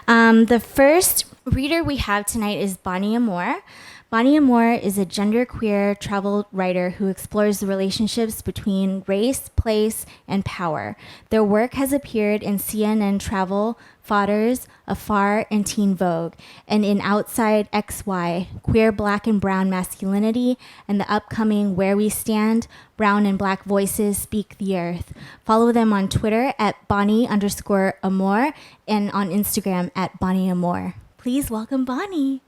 The first reader we have tonight is Bani Amor. Bani Amor is a genderqueer travel writer who explores the relationships between race, place, and power. Their work has appeared in CNN Travel, Fodders, Afar, and Teen Vogue, and in Outside XY, Queer Black and Brown Masculinity, and the upcoming Where We Stand, Brown and Black Voices Speak the Earth. Follow them on Twitter at Bani_Amor and on Instagram at Bani Amor. Please welcome Bani.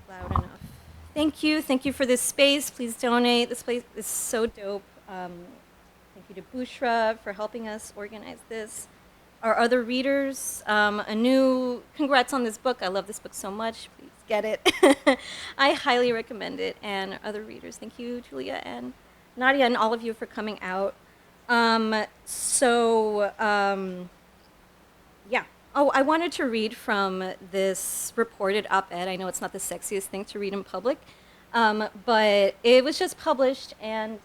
Loud enough. Thank you for this space. Please donate. This place is so dope. Thank you to Bushra for helping us organize this. Our other readers, congrats on this book. I love this book so much. Please get it. I highly recommend it. And other readers, thank you, Julia and Nadia, and all of you for coming out. Yeah. Oh, I wanted to read from this reported op-ed. I know it's not the sexiest thing to read in public, but it was just published, and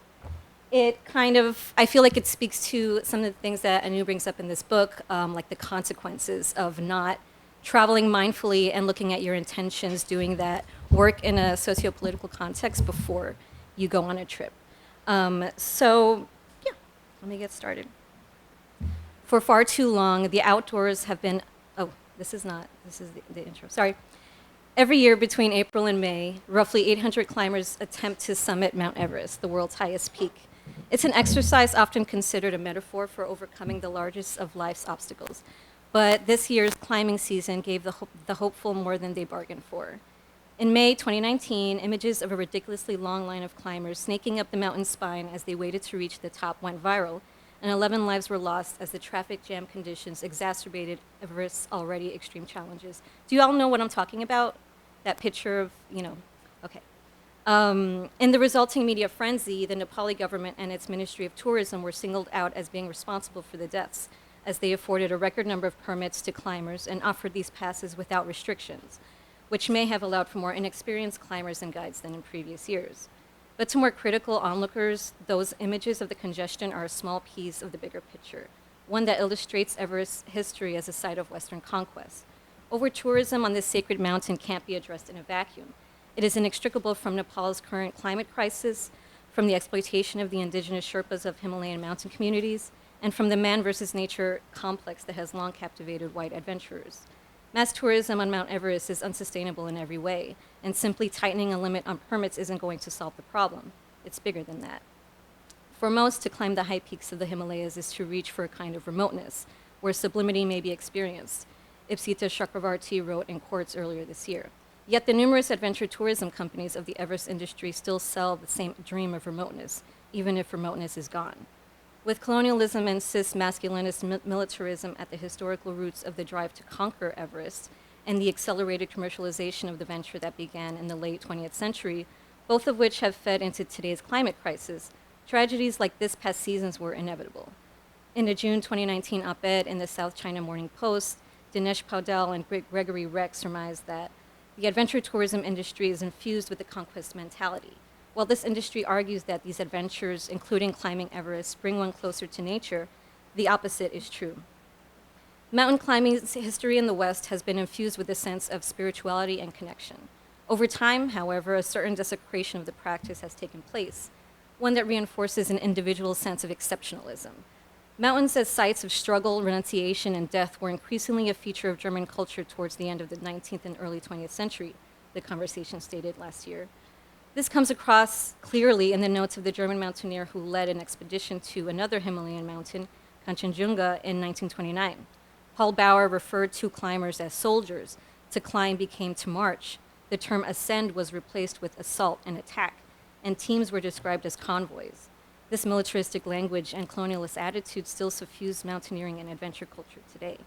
it kind of, I feel like it speaks to some of the things that Anu brings up in this book, like the consequences of not traveling mindfully and looking at your intentions, doing that work in a socio-political context before you go on a trip. Yeah, let me get started. For far too long, the outdoors have been, this is the intro, sorry. Every year between April and May, roughly 800 climbers attempt to summit Mount Everest, the world's highest peak. It's an exercise often considered a metaphor for overcoming the largest of life's obstacles. But this year's climbing season gave the hopeful more than they bargained for. In May 2019, images of a ridiculously long line of climbers snaking up the mountain spine as they waited to reach the top went viral, and 11 lives were lost as the traffic jam conditions exacerbated Everest's already extreme challenges. Do you all know what I'm talking about? That picture of, okay. In the resulting media frenzy, the Nepali government and its Ministry of Tourism were singled out as being responsible for the deaths, as they afforded a record number of permits to climbers and offered these passes without restrictions, which may have allowed for more inexperienced climbers and guides than in previous years. But to more critical onlookers, those images of the congestion are a small piece of the bigger picture, one that illustrates Everest's history as a site of Western conquest. Over-tourism on this sacred mountain can't be addressed in a vacuum. It is inextricable from Nepal's current climate crisis, from the exploitation of the indigenous Sherpas of Himalayan mountain communities, and from the man versus nature complex that has long captivated white adventurers. Mass tourism on Mount Everest is unsustainable in every way, and simply tightening a limit on permits isn't going to solve the problem. It's bigger than that. For most, to climb the high peaks of the Himalayas is to reach for a kind of remoteness, where sublimity may be experienced, Ipsita Chakravarti wrote in Quartz earlier this year. Yet the numerous adventure tourism companies of the Everest industry still sell the same dream of remoteness, even if remoteness is gone. With colonialism and cis-masculinist militarism at the historical roots of the drive to conquer Everest and the accelerated commercialization of the venture that began in the late 20th century, both of which have fed into today's climate crisis, tragedies like this past seasons were inevitable. In a June 2019 op-ed in the South China Morning Post, Dinesh Paudel and Gregory Rex surmised that the adventure tourism industry is infused with the conquest mentality. While this industry argues that these adventures, including climbing Everest, bring one closer to nature, the opposite is true. Mountain climbing's history in the West has been infused with a sense of spirituality and connection. Over time, however, a certain desecration of the practice has taken place, one that reinforces an individual sense of exceptionalism. Mountains as sites of struggle, renunciation, and death were increasingly a feature of German culture towards the end of the 19th and early 20th century, the conversation stated last year. This comes across clearly in the notes of the German mountaineer who led an expedition to another Himalayan mountain, Kanchenjunga, in 1929. Paul Bauer referred to climbers as soldiers. To climb became to march. The term ascend was replaced with assault and attack, and teams were described as convoys. This militaristic language and colonialist attitude still suffuse mountaineering and adventure culture today.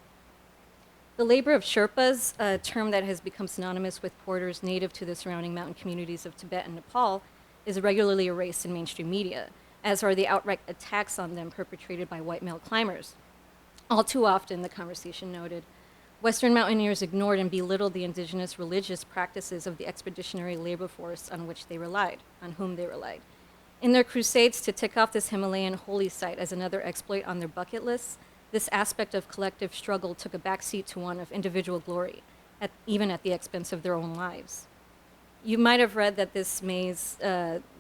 The Labour of Sherpas, a term that has become synonymous with porters native to the surrounding mountain communities of Tibet and Nepal, is regularly erased in mainstream media, as are the outright attacks on them perpetrated by white male climbers. All too often, the conversation noted, Western mountaineers ignored and belittled the indigenous religious practices of the expeditionary labor force on whom they relied. In their crusades to tick off this Himalayan holy site as another exploit on their bucket lists, this aspect of collective struggle took a backseat to one of individual glory, even at the expense of their own lives. You might have read that this May's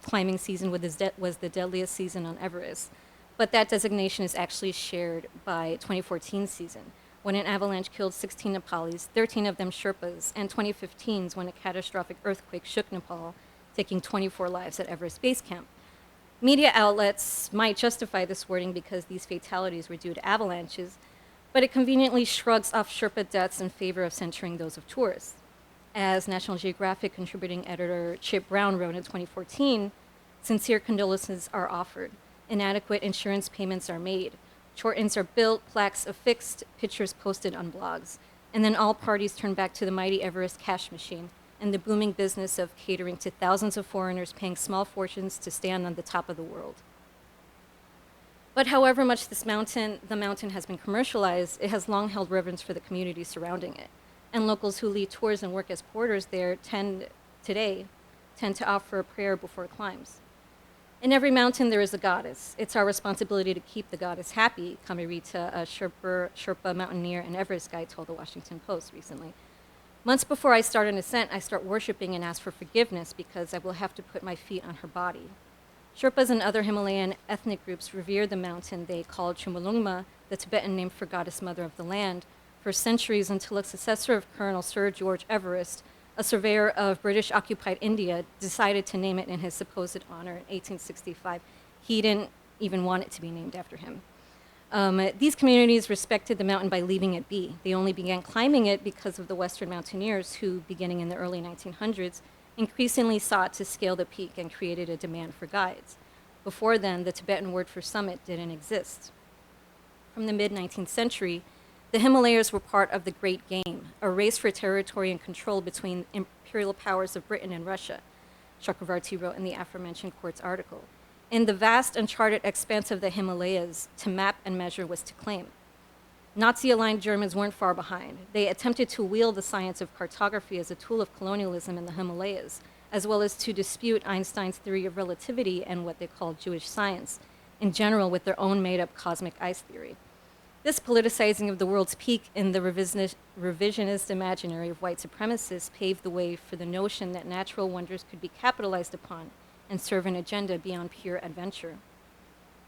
climbing season was the deadliest season on Everest, but that designation is actually shared by 2014 season, when an avalanche killed 16 Nepalis, 13 of them Sherpas, and 2015's when a catastrophic earthquake shook Nepal, taking 24 lives at Everest Base Camp. Media outlets might justify this wording because these fatalities were due to avalanches, but it conveniently shrugs off Sherpa deaths in favor of centering those of tourists. As National Geographic contributing editor Chip Brown wrote in 2014, sincere condolences are offered, inadequate insurance payments are made, short-ins are built, plaques affixed, pictures posted on blogs, and then all parties turn back to the mighty Everest cash machine and the booming business of catering to thousands of foreigners paying small fortunes to stand on the top of the world. But however much the mountain has been commercialized, it has long held reverence for the community surrounding it. And locals who lead tours and work as porters there tend to offer a prayer before climbs. In every mountain, there is a goddess. It's our responsibility to keep the goddess happy, Kamirita, a Sherpa mountaineer and Everest guide, told the Washington Post recently. Months before I start an ascent, I start worshiping and ask for forgiveness because I will have to put my feet on her body. Sherpas and other Himalayan ethnic groups revere the mountain they call Chumulungma, the Tibetan name for goddess mother of the land, for centuries until a successor of Colonel Sir George Everest, a surveyor of British-occupied India, decided to name it in his supposed honor in 1865. He didn't even want it to be named after him. These communities respected the mountain by leaving it be. They only began climbing it because of the Western mountaineers who, beginning in the early 1900s, increasingly sought to scale the peak and created a demand for guides. Before then, the Tibetan word for summit didn't exist. From the mid-19th century, the Himalayas were part of the Great Game, a race for territory and control between imperial powers of Britain and Russia, Chakravarti wrote in the aforementioned Quartz article. In the vast uncharted expanse of the Himalayas, to map and measure was to claim. Nazi-aligned Germans weren't far behind. They attempted to wield the science of cartography as a tool of colonialism in the Himalayas, as well as to dispute Einstein's theory of relativity and what they called Jewish science, in general with their own made-up cosmic ice theory. This politicizing of the world's peak in the revisionist imaginary of white supremacists paved the way for the notion that natural wonders could be capitalized upon and serve an agenda beyond pure adventure.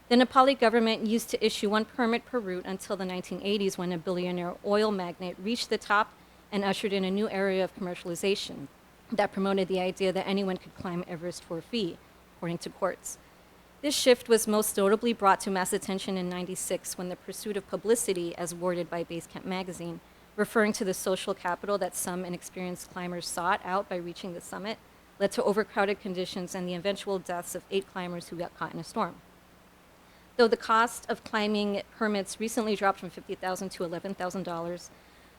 The Nepali government used to issue one permit per route until the 1980s when a billionaire oil magnate reached the top and ushered in a new area of commercialization that promoted the idea that anyone could climb Everest for a fee, according to Quartz. This shift was most notably brought to mass attention in '96 when the pursuit of publicity, as worded by Basecamp magazine, referring to the social capital that some inexperienced climbers sought out by reaching the summit, led to overcrowded conditions and the eventual deaths of 8 climbers who got caught in a storm. Though the cost of climbing permits recently dropped from $50,000 to $11,000,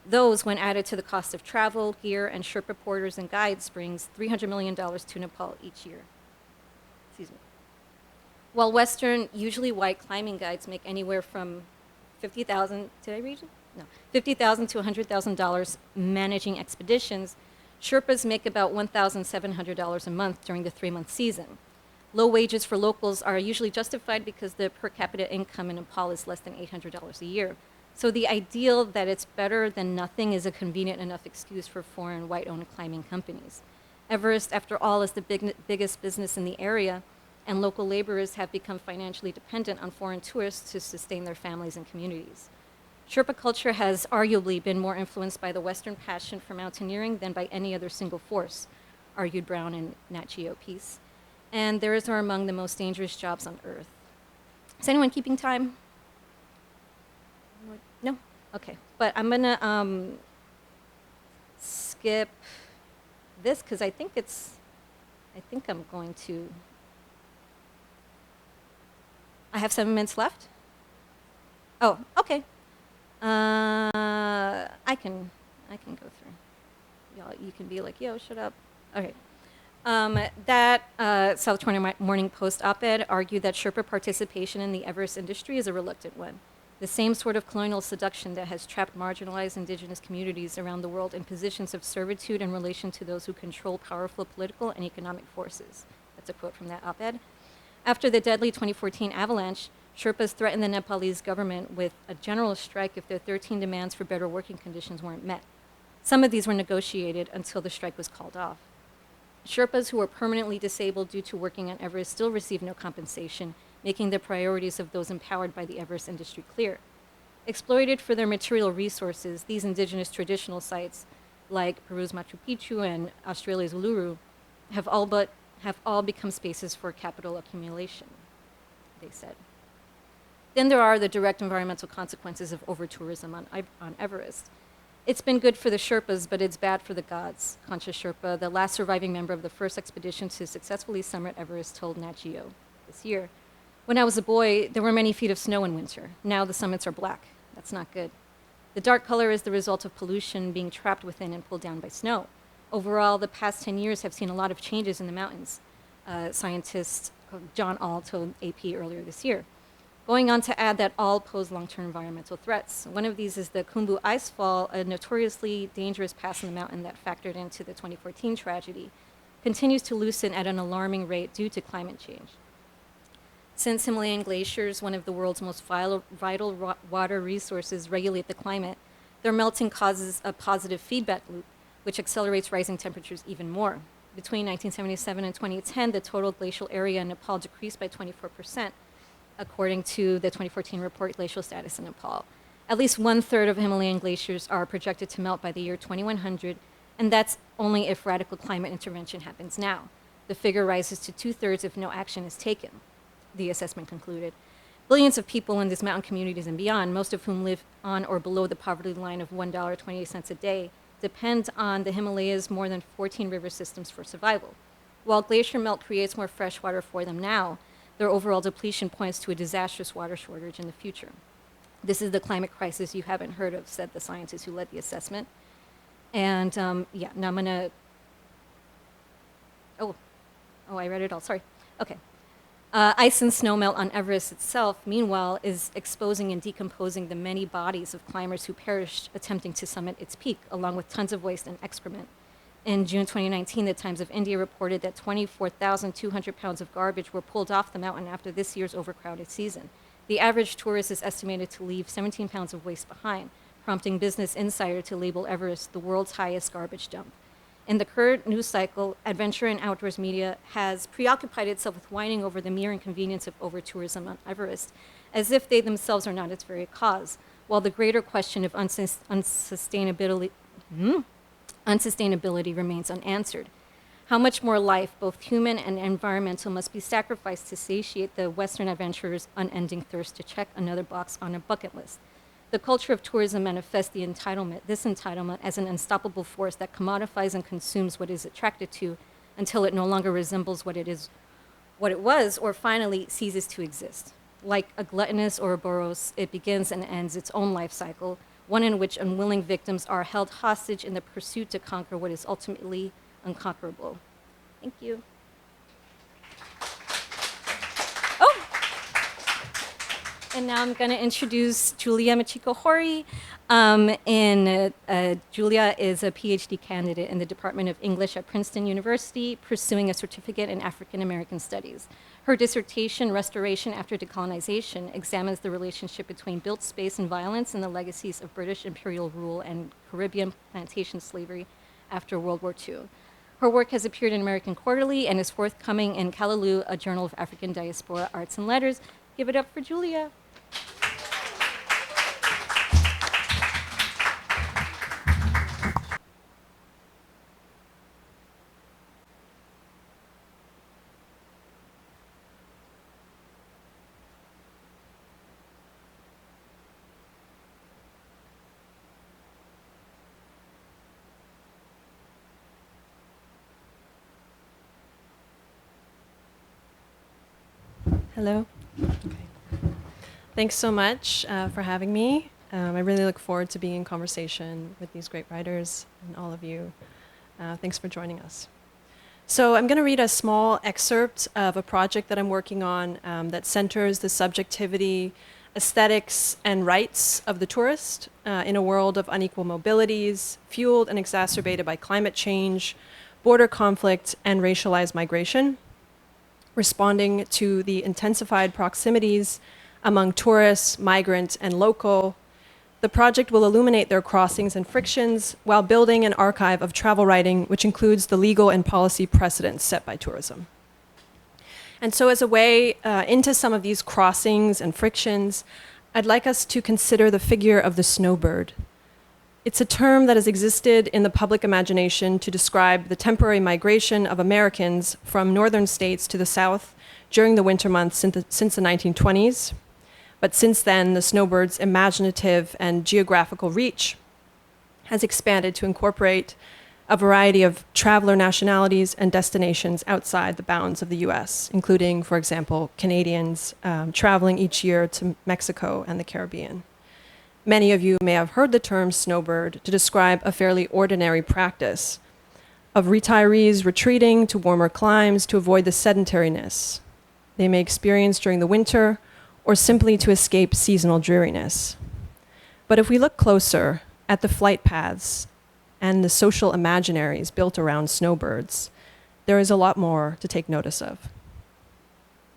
those, when added to the cost of travel, gear, and Sherpa porters and guides, brings $300 million to Nepal each year. Excuse me. While Western, usually white climbing guides make anywhere from $50,000, did I read it? No, $50,000 to $100,000 managing expeditions, Sherpas make about $1,700 a month during the 3-month season. Low wages for locals are usually justified because the per capita income in Nepal is less than $800 a year. So the ideal that it's better than nothing is a convenient enough excuse for foreign white-owned climbing companies. Everest, after all, is the biggest business in the area, and local laborers have become financially dependent on foreign tourists to sustain their families and communities. Sherpa culture has arguably been more influenced by the Western passion for mountaineering than by any other single force, argued Brown in Nat Geo piece. And theirs are among the most dangerous jobs on Earth. Is anyone keeping time? No? Okay. But I'm going to skip this because I think I'm going to. I have 7 minutes left. Oh, okay. I can go through. Y'all, you can be like, yo, shut up. Okay. That South China Morning Post op-ed argued that Sherpa participation in the Everest industry is a reluctant one. The same sort of colonial seduction that has trapped marginalized indigenous communities around the world in positions of servitude in relation to those who control powerful political and economic forces. That's a quote from that op-ed. After the deadly 2014 avalanche, Sherpas threatened the Nepalese government with a general strike if their 13 demands for better working conditions weren't met. Some of these were negotiated until the strike was called off. Sherpas who were permanently disabled due to working on Everest still receive no compensation, making the priorities of those empowered by the Everest industry clear. Exploited for their material resources, these indigenous traditional sites, like Peru's Machu Picchu and Australia's Uluru, have all become spaces for capital accumulation, they said. Then there are the direct environmental consequences of over-tourism on Everest. It's been good for the Sherpas, but it's bad for the gods, Concha Sherpa, the last surviving member of the first expedition to successfully summit Everest, told Nat Geo this year. When I was a boy, there were many feet of snow in winter. Now the summits are black. That's not good. The dark color is the result of pollution being trapped within and pulled down by snow. Overall, the past 10 years have seen a lot of changes in the mountains, scientist John All told AP earlier this year. Going on to add that all pose long-term environmental threats. One of these is the Khumbu Icefall, a notoriously dangerous pass in the mountain that factored into the 2014 tragedy, continues to loosen at an alarming rate due to climate change. Since Himalayan glaciers, one of the world's most vital water resources, regulate the climate, their melting causes a positive feedback loop, which accelerates rising temperatures even more. Between 1977 and 2010, the total glacial area in Nepal decreased by 24%, according to the 2014 report, Glacial Status in Nepal. At least 1/3 of Himalayan glaciers are projected to melt by the year 2100, and that's only if radical climate intervention happens now. The figure rises to 2/3 if no action is taken, the assessment concluded. Billions of people in these mountain communities and beyond, most of whom live on or below the poverty line of $1.28 a day, depend on the Himalayas' more than 14 river systems for survival. While glacier melt creates more fresh water for them now, their overall depletion points to a disastrous water shortage in the future. This is the climate crisis you haven't heard of, said the scientists who led the assessment. And now I'm gonna, I read it all, sorry. Okay. Ice and snow melt on Everest itself, meanwhile, is exposing and decomposing the many bodies of climbers who perished attempting to summit its peak, along with tons of waste and excrement. In June 2019, the Times of India reported that 24,200 pounds of garbage were pulled off the mountain after this year's overcrowded season. The average tourist is estimated to leave 17 pounds of waste behind, prompting Business Insider to label Everest the world's highest garbage dump. In the current news cycle, adventure and outdoors media has preoccupied itself with whining over the mere inconvenience of over-tourism on Everest, as if they themselves are not its very cause, while the greater question of unsustainability remains unanswered. How much more life, both human and environmental, must be sacrificed to satiate the Western adventurer's unending thirst to check another box on a bucket list? The culture of tourism manifests this entitlement as an unstoppable force that commodifies and consumes what is attracted to until it no longer resembles what it was, or finally ceases to exist. Like a gluttonous Ouroboros, it begins and ends its own life cycle, one in which unwilling victims are held hostage in the pursuit to conquer what is ultimately unconquerable. Thank you. And now I'm going to introduce Julia Michiko Hori. Julia is a PhD candidate in the Department of English at Princeton University, pursuing a certificate in African American Studies. Her dissertation, Restoration After Decolonization, examines the relationship between built space and violence and the legacies of British imperial rule and Caribbean plantation slavery after World War II. Her work has appeared in American Quarterly and is forthcoming in Callaloo, a journal of African Diaspora Arts and Letters. Give it up for Julia. Hello. Thanks so much for having me. I really look forward to being in conversation with these great writers and all of you. Thanks for joining us. So I'm going to read a small excerpt of a project that I'm working on that centers the subjectivity, aesthetics, and rights of the tourist in a world of unequal mobilities, fueled and exacerbated by climate change, border conflict, and racialized migration, responding to the intensified proximities among tourists, migrant, and local. The project will illuminate their crossings and frictions while building an archive of travel writing, which includes the legal and policy precedents set by tourism. And so as a way into some of these crossings and frictions, I'd like us to consider the figure of the snowbird. It's a term that has existed in the public imagination to describe the temporary migration of Americans from northern states to the south during the winter months since the 1920s. But since then, the snowbird's imaginative and geographical reach has expanded to incorporate a variety of traveler nationalities and destinations outside the bounds of the US, including, for example, Canadians traveling each year to Mexico and the Caribbean. Many of you may have heard the term snowbird to describe a fairly ordinary practice of retirees retreating to warmer climes to avoid the sedentariness they may experience during the winter or simply to escape seasonal dreariness. But if we look closer at the flight paths and the social imaginaries built around snowbirds, there is a lot more to take notice of.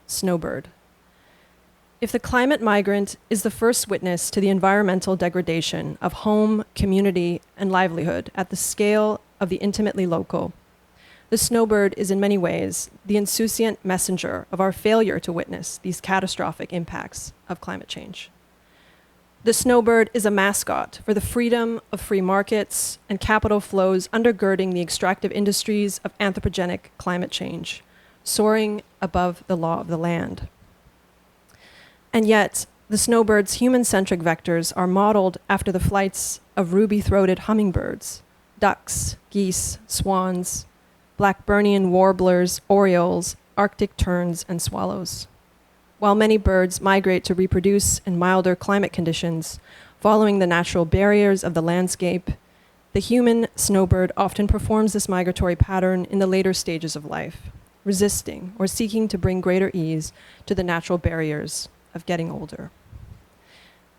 Snowbird. If the climate migrant is the first witness to the environmental degradation of home, community, and livelihood at the scale of the intimately local, the snowbird is in many ways the insouciant messenger of our failure to witness these catastrophic impacts of climate change. The snowbird is a mascot for the freedom of free markets and capital flows undergirding the extractive industries of anthropogenic climate change, soaring above the law of the land. And yet, the snowbird's human-centric vectors are modeled after the flights of ruby-throated hummingbirds, ducks, geese, swans, Blackburnian warblers, orioles, Arctic terns, and swallows. While many birds migrate to reproduce in milder climate conditions, following the natural barriers of the landscape, the human snowbird often performs this migratory pattern in the later stages of life, resisting or seeking to bring greater ease to the natural barriers of getting older.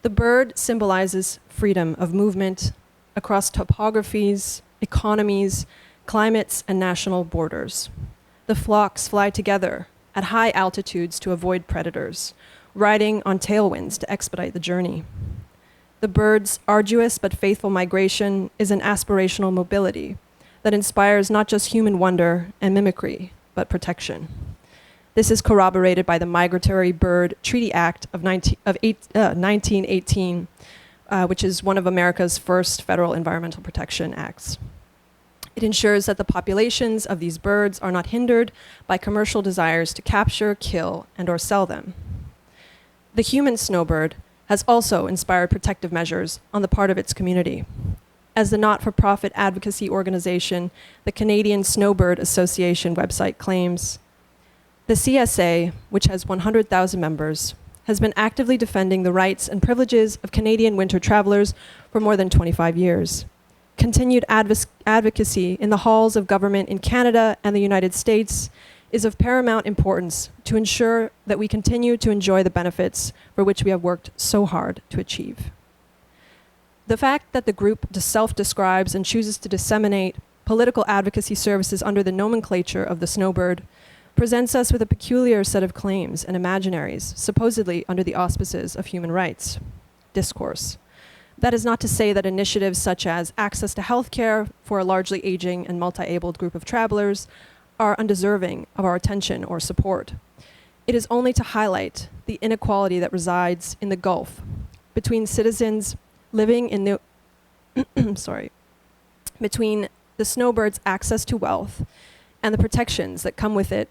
The bird symbolizes freedom of movement across topographies, economies, climates, and national borders. The flocks fly together at high altitudes to avoid predators, riding on tailwinds to expedite the journey. The bird's arduous but faithful migration is an aspirational mobility that inspires not just human wonder and mimicry, but protection. This is corroborated by the Migratory Bird Treaty Act of 1918, which is one of America's first federal environmental protection acts. It ensures that the populations of these birds are not hindered by commercial desires to capture, kill, and/or sell them. The human snowbird has also inspired protective measures on the part of its community. As the not-for-profit advocacy organization, the Canadian Snowbird Association website claims, the CSA, which has 100,000 members, has been actively defending the rights and privileges of Canadian winter travelers for more than 25 years. Continued advocacy in the halls of government in Canada and the United States is of paramount importance to ensure that we continue to enjoy the benefits for which we have worked so hard to achieve. The fact that the group self-describes and chooses to disseminate political advocacy services under the nomenclature of the snowbird presents us with a peculiar set of claims and imaginaries, supposedly under the auspices of human rights discourse. That is not to say that initiatives such as access to healthcare for a largely aging and multi-abled group of travelers are undeserving of our attention or support. It is only to highlight the inequality that resides in the gulf between citizens living in the between the snowbird's access to wealth and the protections that come with it,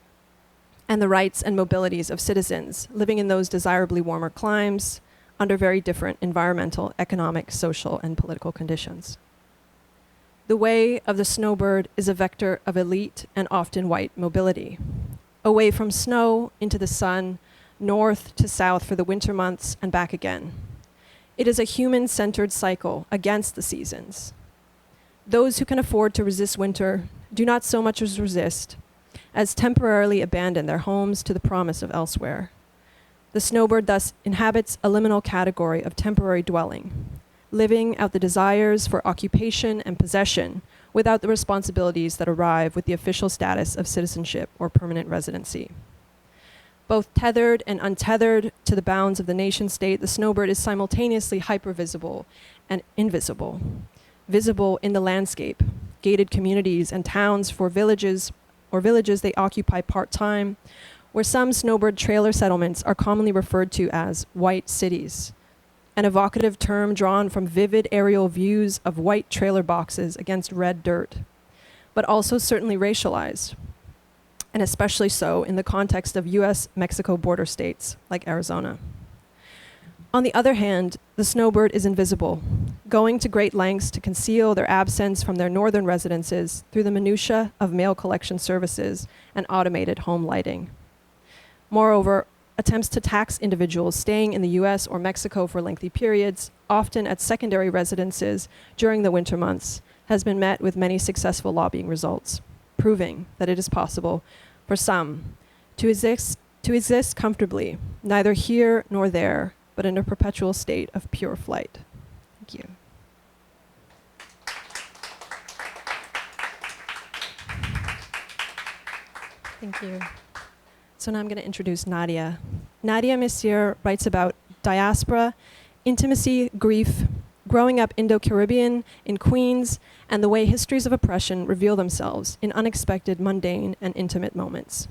and the rights and mobilities of citizens living in those desirably warmer climes under very different environmental, economic, social, and political conditions. The way of the snowbird is a vector of elite and often white mobility, away from snow into the sun, north to south for the winter months and back again. It is a human-centered cycle against the seasons. Those who can afford to resist winter do not so much as resist, as temporarily abandon their homes to the promise of elsewhere. The snowbird thus inhabits a liminal category of temporary dwelling, living out the desires for occupation and possession without the responsibilities that arrive with the official status of citizenship or permanent residency. Both tethered and untethered to the bounds of the nation state, the snowbird is simultaneously hypervisible and invisible. Visible in the landscape, gated communities and towns for villages they occupy part-time, where some snowbird trailer settlements are commonly referred to as white cities, an evocative term drawn from vivid aerial views of white trailer boxes against red dirt, but also certainly racialized, and especially so in the context of US-Mexico border states like Arizona. On the other hand, the snowbird is invisible, going to great lengths to conceal their absence from their northern residences through the minutiae of mail collection services and automated home lighting. Moreover, attempts to tax individuals staying in the US or Mexico for lengthy periods, often at secondary residences during the winter months, has been met with many successful lobbying results, proving that it is possible for some to exist comfortably, neither here nor there, but in a perpetual state of pure flight. Thank you. Thank you. So now I'm going to introduce Nadia. Nadia Misir writes about diaspora, intimacy, grief, growing up Indo-Caribbean in Queens, and the way histories of oppression reveal themselves in unexpected, mundane, and intimate moments.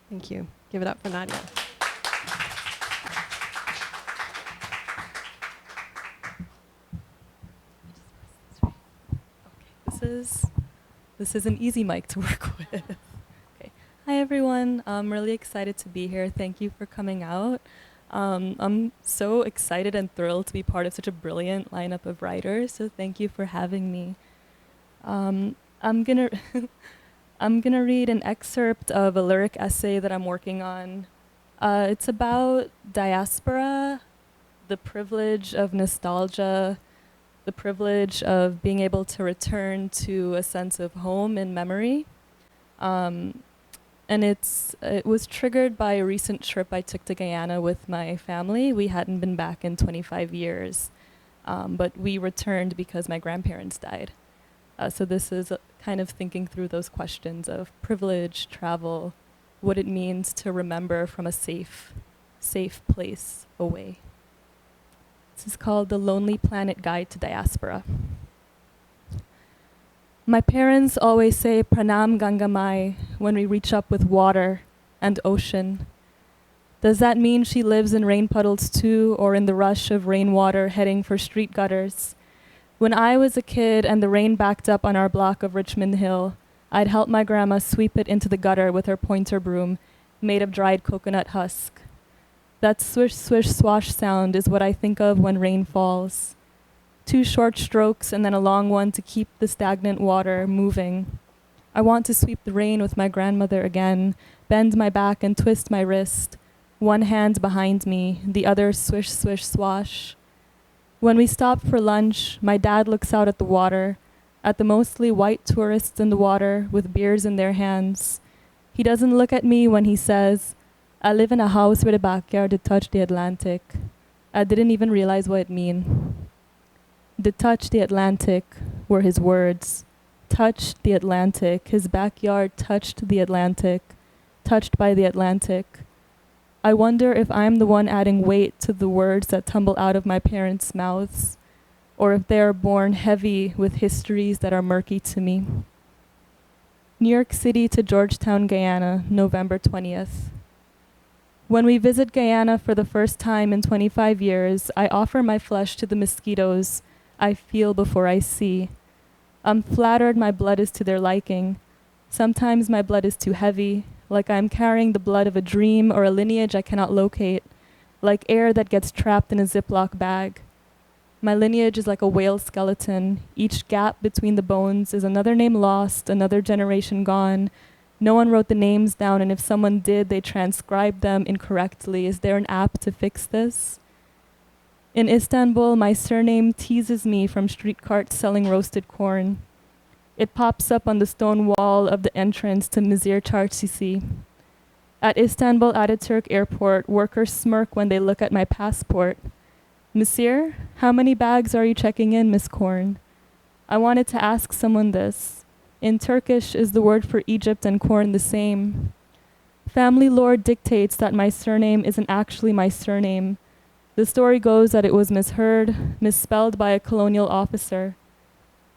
Thank you. Give it up for Nadia. This is an easy mic to work with. Okay. Hi everyone. I'm really excited to be here. Thank you for coming out. I'm so excited and thrilled to be part of such a brilliant lineup of writers. So thank you for having me. I'm gonna I'm gonna read an excerpt of a lyric essay that I'm working on. It's about diaspora, the privilege of nostalgia, the privilege of being able to return to a sense of home and memory. And it was triggered by a recent trip I took to Guyana with my family. We hadn't been back in 25 years, but we returned because my grandparents died. So this is kind of thinking through those questions of privilege, travel, what it means to remember from a safe place away. This is called The Lonely Planet Guide to Diaspora. My parents always say Pranam Gangamai when we reach up with water and ocean. Does that mean she lives in rain puddles too, or in the rush of rainwater heading for street gutters? When I was a kid and the rain backed up on our block of Richmond Hill, I'd help my grandma sweep it into the gutter with her pointer broom made of dried coconut husk. That swish, swish, swash sound is what I think of when rain falls. 2 short strokes and then a long one to keep the stagnant water moving. I want to sweep the rain with my grandmother again, bend my back and twist my wrist. One hand behind me, the other swish, swish, swash. When we stop for lunch, my dad looks out at the water, at the mostly white tourists in the water with beers in their hands. He doesn't look at me when he says, I live in a house with a backyard that touched the Atlantic. I didn't even realize what it mean. To touch the Atlantic were his words. Touched the Atlantic. His backyard touched the Atlantic. Touched by the Atlantic. I wonder if I'm the one adding weight to the words that tumble out of my parents' mouths, or if they are born heavy with histories that are murky to me. New York City to Georgetown, Guyana, November 20th. When we visit Guyana for the first time in 25 years, I offer my flesh to the mosquitoes I feel before I see. I'm flattered my blood is to their liking. Sometimes my blood is too heavy, like I'm carrying the blood of a dream or a lineage I cannot locate, like air that gets trapped in a Ziploc bag. My lineage is like a whale skeleton. Each gap between the bones is another name lost, another generation gone, No one wrote the names down, and if someone did, they transcribed them incorrectly. Is there an app to fix this? In Istanbul, my surname teases me from street carts selling roasted corn. It pops up on the stone wall of the entrance to Misir Çarşısı. At Istanbul Ataturk Airport, workers smirk when they look at my passport. Misir, how many bags are you checking in, Miss Corn? I wanted to ask someone this. In Turkish, is the word for Egypt and corn the same? Family lore dictates that my surname isn't actually my surname. The story goes that it was misheard, misspelled by a colonial officer.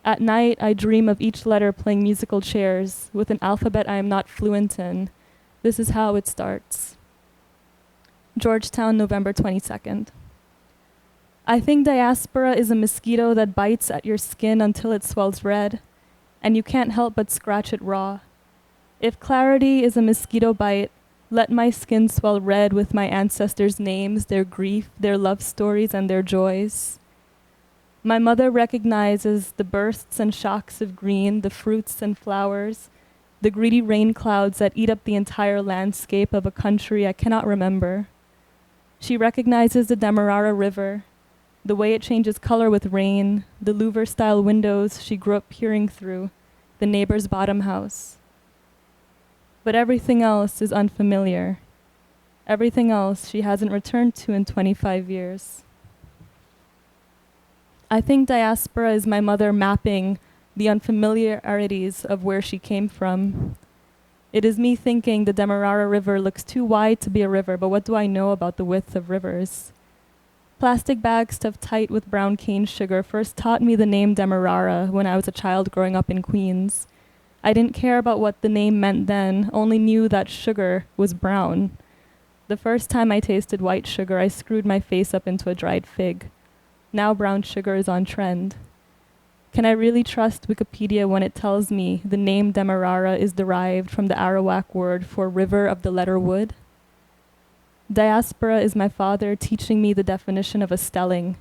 At night, I dream of each letter playing musical chairs with an alphabet I am not fluent in. This is how it starts. Georgetown, November 22nd. I think diaspora is a mosquito that bites at your skin until it swells red, and you can't help but scratch it raw. If clarity is a mosquito bite, let my skin swell red with my ancestors' names, their grief, their love stories, and their joys. My mother recognizes the bursts and shocks of green, the fruits and flowers, the greedy rain clouds that eat up the entire landscape of a country I cannot remember. She recognizes the Demerara River, the way it changes color with rain, the Louvre-style windows she grew up peering through, the neighbor's bottom house. But everything else is unfamiliar. Everything else she hasn't returned to in 25 years. I think diaspora is my mother mapping the unfamiliarities of where she came from. It is me thinking the Demerara River looks too wide to be a river, but what do I know about the width of rivers? Plastic bags stuffed tight with brown cane sugar first taught me the name Demerara when I was a child growing up in Queens. I didn't care about what the name meant then, only knew that sugar was brown. The first time I tasted white sugar, I screwed my face up into a dried fig. Now brown sugar is on trend. Can I really trust Wikipedia when it tells me the name Demerara is derived from the Arawak word for river of the letter wood? Diaspora is my father teaching me the definition of a stelling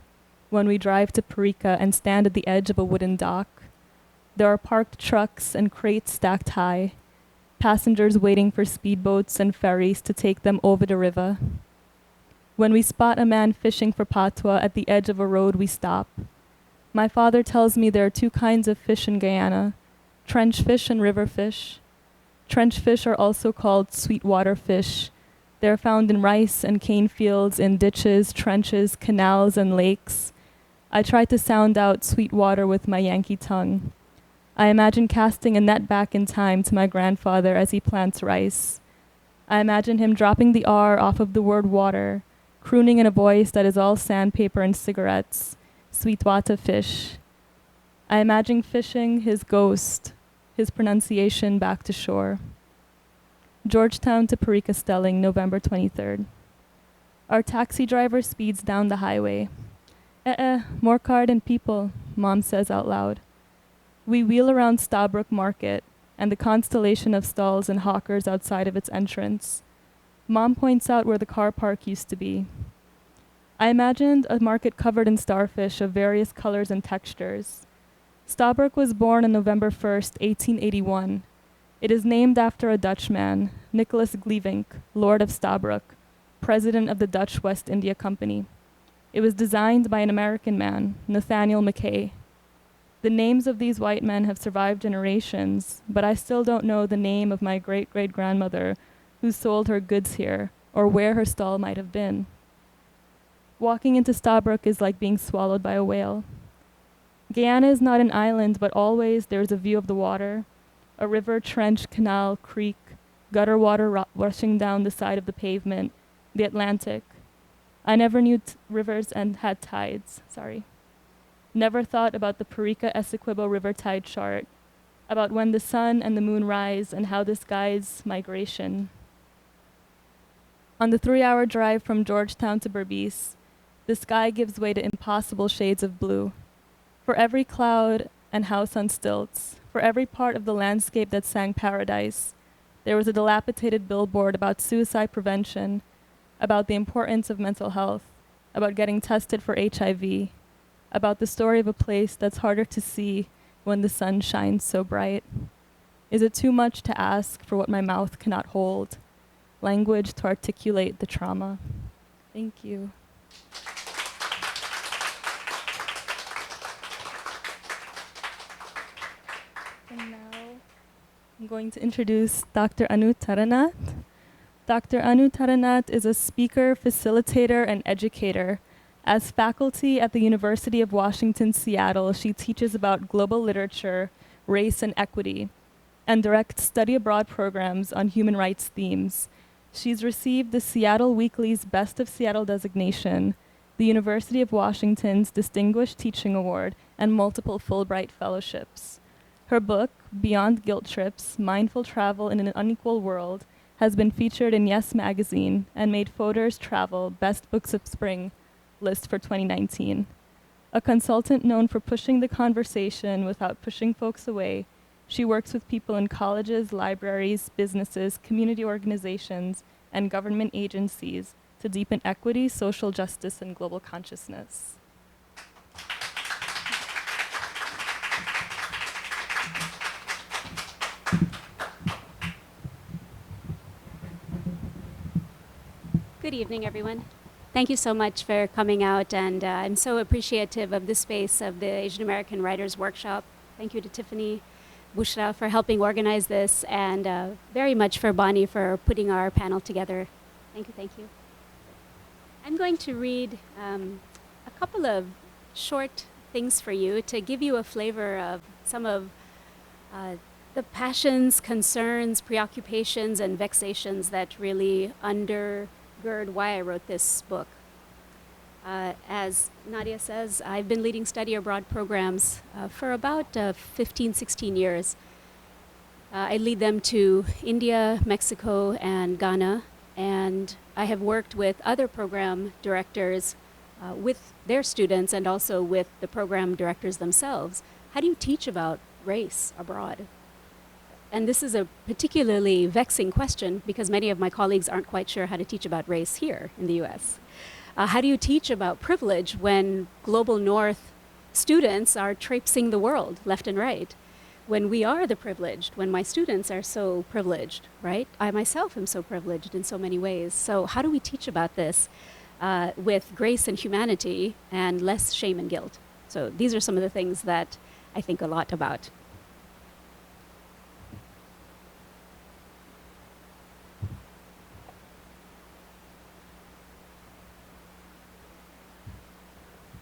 when we drive to Parika and stand at the edge of a wooden dock. There are parked trucks and crates stacked high, passengers waiting for speedboats and ferries to take them over the river. When we spot a man fishing for patwa at the edge of a road, we stop. My father tells me there are two kinds of fish in Guyana, trench fish and river fish. Trench fish are also called sweetwater fish. They are found in rice and cane fields, in ditches, trenches, canals, and lakes. I try to sound out sweetwater with my Yankee tongue. I imagine casting a net back in time to my grandfather as he plants rice. I imagine him dropping the R off of the word water, crooning in a voice that is all sandpaper and cigarettes, sweetwater fish. I imagine fishing his ghost, his pronunciation back to shore. Georgetown to Parika Stelling, November 23rd. Our taxi driver speeds down the highway. More car than people, Mom says out loud. We wheel around Stabroek Market and the constellation of stalls and hawkers outside of its entrance. Mom points out where the car park used to be. I imagined a market covered in starfish of various colors and textures. Stabroek was born on November 1st, 1881. It is named after a Dutchman, Nicholas Glevink, Lord of Stabroek, president of the Dutch West India Company. It was designed by an American man, Nathaniel Mackay. The names of these white men have survived generations, but I still don't know the name of my great-great-grandmother who sold her goods here, or where her stall might have been. Walking into Stabroek is like being swallowed by a whale. Guyana is not an island, but always there is a view of the water, a river, trench, canal, creek, gutter water rushing down the side of the pavement, the Atlantic. I never knew rivers and had tides, Never thought about the Parika Essequibo River tide chart, about when the sun and the moon rise and how this guides migration. On the 3-hour drive from Georgetown to Berbice, the sky gives way to impossible shades of blue. For every cloud and house on stilts, for every part of the landscape that sang paradise, there was a dilapidated billboard about suicide prevention, about the importance of mental health, about getting tested for HIV, about the story of a place that's harder to see when the sun shines so bright. Is it too much to ask for what my mouth cannot hold? Language to articulate the trauma. Thank you. And now I'm going to introduce Dr. Anu Taranath. Dr. Anu Taranath is a speaker, facilitator, and educator. As faculty at the University of Washington, Seattle, she teaches about global literature, race, and equity, and directs study abroad programs on human rights themes. She's received the Seattle Weekly's Best of Seattle designation, the University of Washington's Distinguished Teaching Award, and multiple Fulbright fellowships. Her book, Beyond Guilt Trips, Mindful Travel in an Unequal World, has been featured in Yes Magazine and made Fodor's Travel Best Books of Spring list for 2019. A consultant known for pushing the conversation without pushing folks away, she works with people in colleges, libraries, businesses, community organizations, and government agencies to deepen equity, social justice, and global consciousness. Good evening, everyone. Thank you so much for coming out, and I'm so appreciative of the space of the Asian American Writers Workshop. Thank you to Tiffany Bushra for helping organize this, and very much for Bani for putting our panel together. Thank you, thank you. I'm going to read a couple of short things for you to give you a flavor of some of the passions, concerns, preoccupations, and vexations that really undergird why I wrote this book. As Nadia says, I've been leading study abroad programs for about 15, 16 years. I lead them to India, Mexico, and Ghana, and I have worked with other program directors with their students and also with the program directors themselves. How do you teach about race abroad? And this is a particularly vexing question because many of my colleagues aren't quite sure how to teach about race here in the US. How do you teach about privilege when global north students are traipsing the world left and right? When we are the privileged, when my students are so privileged, right? I myself am so privileged in so many ways. So how do we teach about this with grace and humanity and less shame and guilt? So these are some of the things that I think a lot about.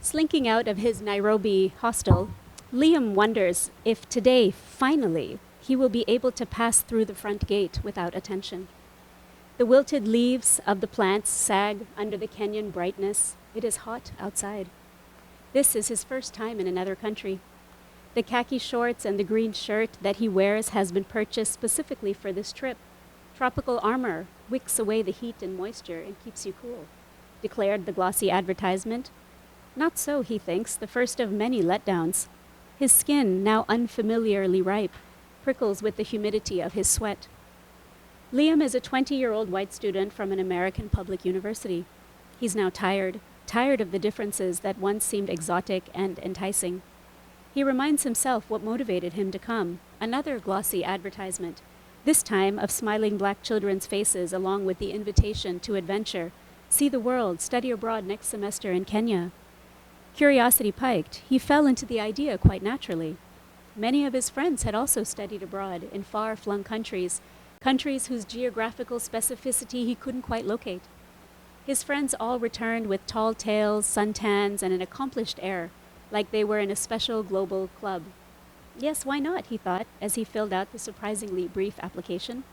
Slinking out of his Nairobi hostel, Liam wonders if today, finally, he will be able to pass through the front gate without attention. The wilted leaves of the plants sag under the Kenyan brightness. It is hot outside. This is his first time in another country. The khaki shorts and the green shirt that he wears has been purchased specifically for this trip. Tropical armor wicks away the heat and moisture and keeps you cool, declared the glossy advertisement. Not so, he thinks, the first of many letdowns. His skin, now unfamiliarly ripe, prickles with the humidity of his sweat. Liam is a 20-year-old white student from an American public university. He's now tired of the differences that once seemed exotic and enticing. He reminds himself what motivated him to come, another glossy advertisement, this time of smiling black children's faces along with the invitation to adventure, see the world, study abroad next semester in Kenya. Curiosity piked, he fell into the idea quite naturally. Many of his friends had also studied abroad in far-flung countries, countries whose geographical specificity he couldn't quite locate. His friends all returned with tall tales, suntans, and an accomplished air, like they were in a special global club. Yes, why not, he thought, as he filled out the surprisingly brief application.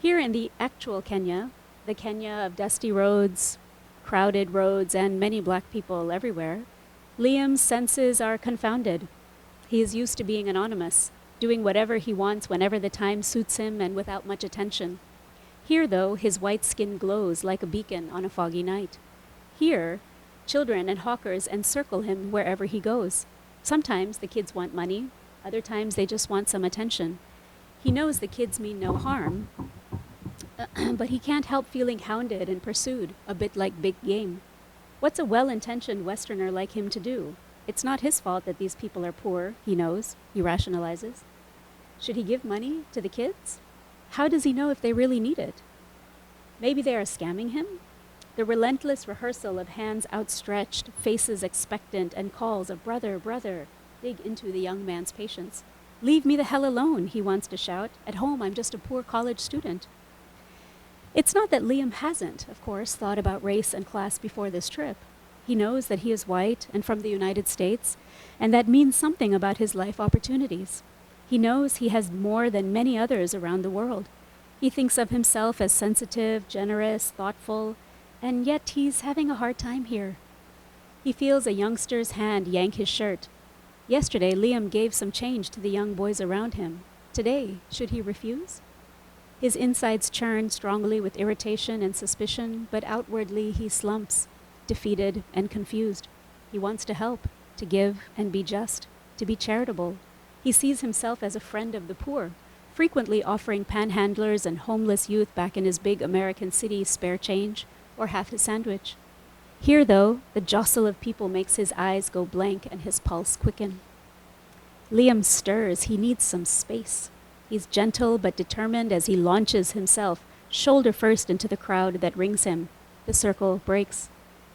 Here in the actual Kenya, the Kenya of dusty roads, crowded roads, and many black people everywhere, Liam's senses are confounded. He is used to being anonymous, doing whatever he wants whenever the time suits him and without much attention. Here, though, his white skin glows like a beacon on a foggy night. Here, children and hawkers encircle him wherever he goes. Sometimes the kids want money, other times they just want some attention. He knows the kids mean no harm, but he can't help feeling hounded and pursued, a bit like big game. What's a well-intentioned Westerner like him to do? It's not his fault that these people are poor, he knows, he rationalizes. Should he give money to the kids? How does he know if they really need it? Maybe they are scamming him? The relentless rehearsal of hands outstretched, faces expectant, and calls of brother, brother, dig into the young man's patience. Leave me the hell alone, he wants to shout. At home, I'm just a poor college student. It's not that Liam hasn't, of course, thought about race and class before this trip. He knows that he is white and from the United States, and that means something about his life opportunities. He knows he has more than many others around the world. He thinks of himself as sensitive, generous, thoughtful, and yet he's having a hard time here. He feels a youngster's hand yank his shirt. Yesterday, Liam gave some change to the young boys around him. Today, should he refuse? His insides churn strongly with irritation and suspicion, but outwardly he slumps, defeated and confused. He wants to help, to give and be just, to be charitable. He sees himself as a friend of the poor, frequently offering panhandlers and homeless youth back in his big American city spare change or half his sandwich. Here, though, the jostle of people makes his eyes go blank and his pulse quicken. Liam stirs. He needs some space. He's gentle but determined as he launches himself, shoulder first, into the crowd that rings him. The circle breaks.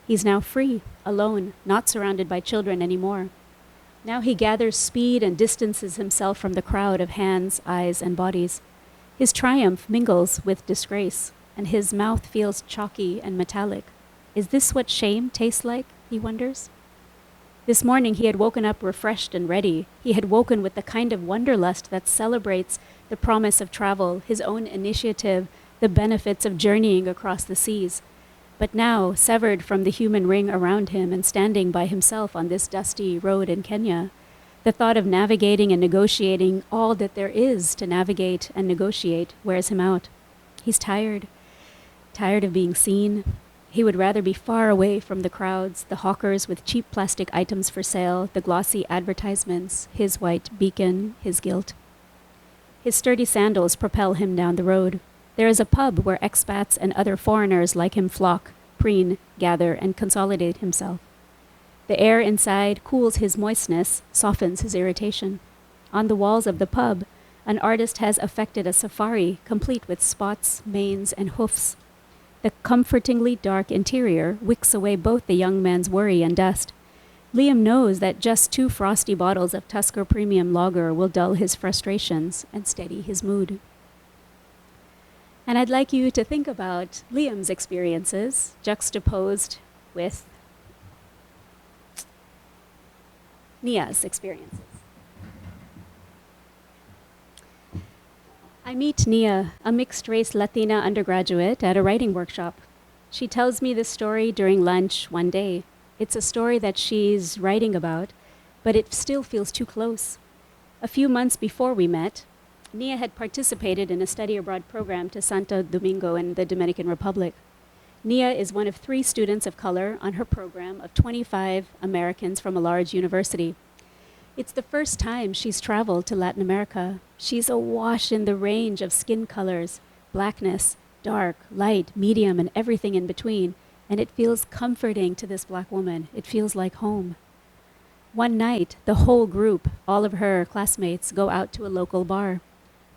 He's now free, alone, not surrounded by children anymore. Now he gathers speed and distances himself from the crowd of hands, eyes, and bodies. His triumph mingles with disgrace, and his mouth feels chalky and metallic. Is this what shame tastes like, he wonders? This morning he had woken up refreshed and ready. He had woken with the kind of wanderlust that celebrates the promise of travel, his own initiative, the benefits of journeying across the seas. But now, severed from the human ring around him and standing by himself on this dusty road in Kenya, the thought of navigating and negotiating all that there is to navigate and negotiate wears him out. He's tired of being seen. He would rather be far away from the crowds, the hawkers with cheap plastic items for sale, the glossy advertisements, his white beacon, his guilt. His sturdy sandals propel him down the road. There is a pub where expats and other foreigners like him flock, preen, gather, and consolidate himself. The air inside cools his moistness, softens his irritation. On the walls of the pub, an artist has effected a safari, complete with spots, manes, and hoofs. The comfortingly dark interior wicks away both the young man's worry and dust. Liam knows that just 2 frosty bottles of Tusker Premium Lager will dull his frustrations and steady his mood. And I'd like you to think about Liam's experiences juxtaposed with Nia's experiences. I meet Nia, a mixed-race Latina undergraduate, at a writing workshop. She tells me this story during lunch one day. It's a story that she's writing about, but it still feels too close. A few months before we met, Nia had participated in a study abroad program to Santo Domingo in the Dominican Republic. Nia is one of 3 students of color on her program of 25 Americans from a large university. It's the first time she's traveled to Latin America. She's awash in the range of skin colors, blackness, dark, light, medium, and everything in between, and it feels comforting to this black woman. It feels like home. One night, the whole group, all of her classmates, go out to a local bar.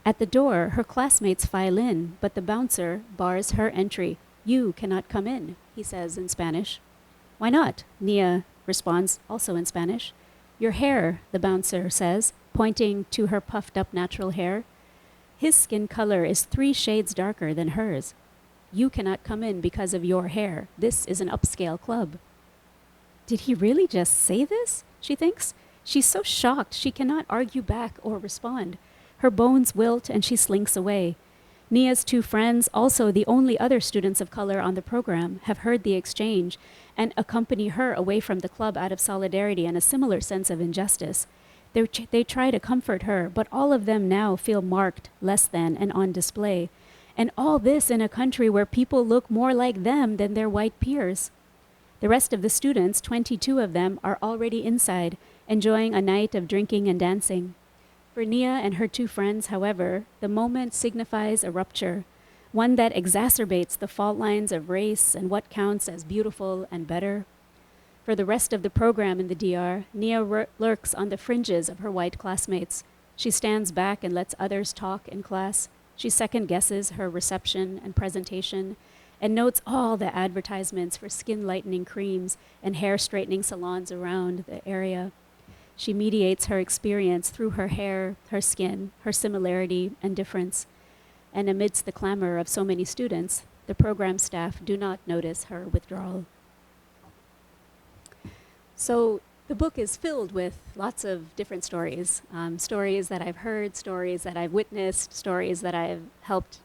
At the door, her classmates file in, but the bouncer bars her entry. "You cannot come in," he says in Spanish. "Why not?" Nia responds, also in Spanish. "Your hair," the bouncer says, pointing to her puffed-up natural hair. "His skin color is 3 shades darker than hers. You cannot come in because of your hair. This is an upscale club." Did he really just say this? She thinks. She's so shocked she cannot argue back or respond. Her bones wilt and she slinks away. Nia's 2 friends, also the only other students of color on the program, have heard the exchange and accompany her away from the club out of solidarity and a similar sense of injustice. They try to comfort her, but all of them now feel marked, less than, and on display. And all this in a country where people look more like them than their white peers. The rest of the students, 22 of them, are already inside, enjoying a night of drinking and dancing. For Nia and her 2 friends, however, the moment signifies a rupture, one that exacerbates the fault lines of race and what counts as beautiful and better. For the rest of the program in the DR, Nia lurks on the fringes of her white classmates. She stands back and lets others talk in class. She second guesses her reception and presentation and notes all the advertisements for skin lightening creams and hair straightening salons around the area. She mediates her experience through her hair, her skin, her similarity and difference. And amidst the clamor of so many students, the program staff do not notice her withdrawal. So the book is filled with lots of different stories. Stories that I've heard, stories that I've witnessed, stories that I've helped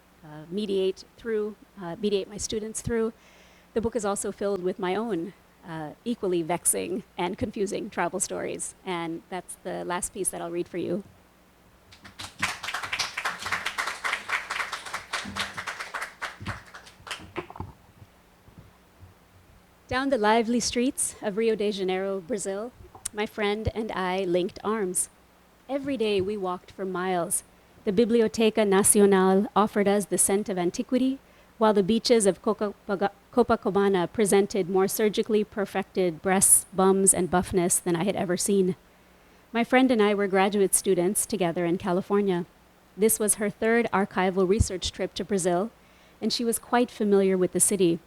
mediate my students through. The book is also filled with my own equally vexing and confusing travel stories. And that's the last piece that I'll read for you. Down the lively streets of Rio de Janeiro, Brazil, my friend and I linked arms. Every day we walked for miles. The Biblioteca Nacional offered us the scent of antiquity, while the beaches of Copacabana presented more surgically perfected breasts, bums, and buffness than I had ever seen. My friend and I were graduate students together in California. This was her third archival research trip to Brazil, and she was quite familiar with the city.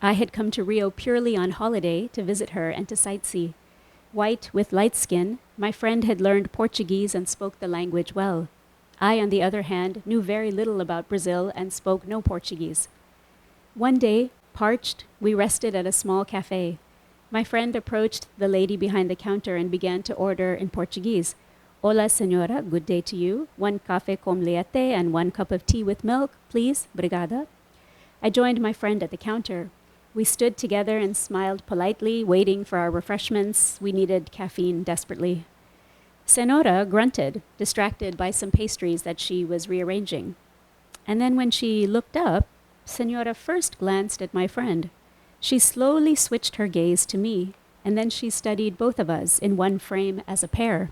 I had come to Rio purely on holiday to visit her and to sightsee. White with light skin, my friend had learned Portuguese and spoke the language well. I, on the other hand, knew very little about Brazil and spoke no Portuguese. One day, parched, we rested at a small cafe. My friend approached the lady behind the counter and began to order in Portuguese. Hola, señora, good day to you. 1 café com leite and 1 cup of tea with milk, please. Obrigada. I joined my friend at the counter. We stood together and smiled politely, waiting for our refreshments. We needed caffeine desperately. Senora grunted, distracted by some pastries that she was rearranging. And then when she looked up, Senora first glanced at my friend. She slowly switched her gaze to me, and then she studied both of us in one frame as a pair.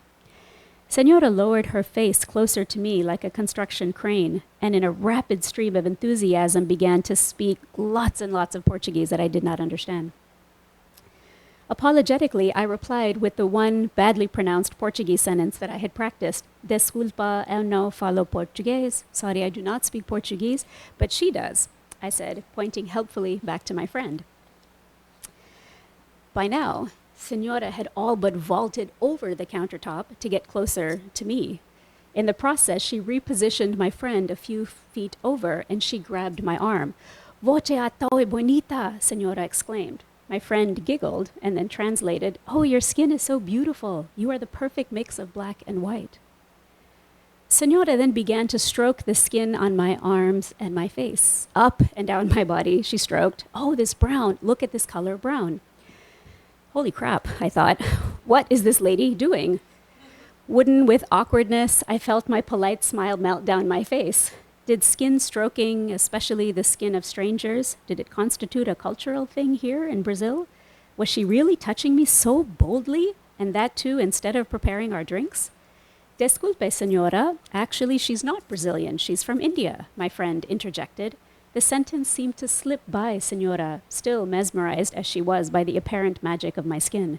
Senora lowered her face closer to me like a construction crane, and in a rapid stream of enthusiasm began to speak lots and lots of Portuguese that I did not understand. Apologetically, I replied with the one badly pronounced Portuguese sentence that I had practiced. Desculpa, eu não falo português. Sorry, I do not speak Portuguese, but she does, I said, pointing helpfully back to my friend. By now, Senora had all but vaulted over the countertop to get closer to me. In the process, she repositioned my friend a few feet over, and she grabbed my arm. Voce a tão bonita, Senora exclaimed. My friend giggled and then translated, "Oh, your skin is so beautiful. You are the perfect mix of black and white." Senora then began to stroke the skin on my arms and my face. Up and down my body, she stroked. "Oh, this brown. Look at this color brown." Holy crap, I thought. What is this lady doing? Wooden with awkwardness, I felt my polite smile melt down my face. Did skin stroking, especially the skin of strangers, did it constitute a cultural thing here in Brazil? Was she really touching me so boldly, and that too instead of preparing our drinks? Desculpe, senora. Actually, she's not Brazilian. She's from India, my friend interjected. The sentence seemed to slip by Senora, still mesmerized as she was by the apparent magic of my skin.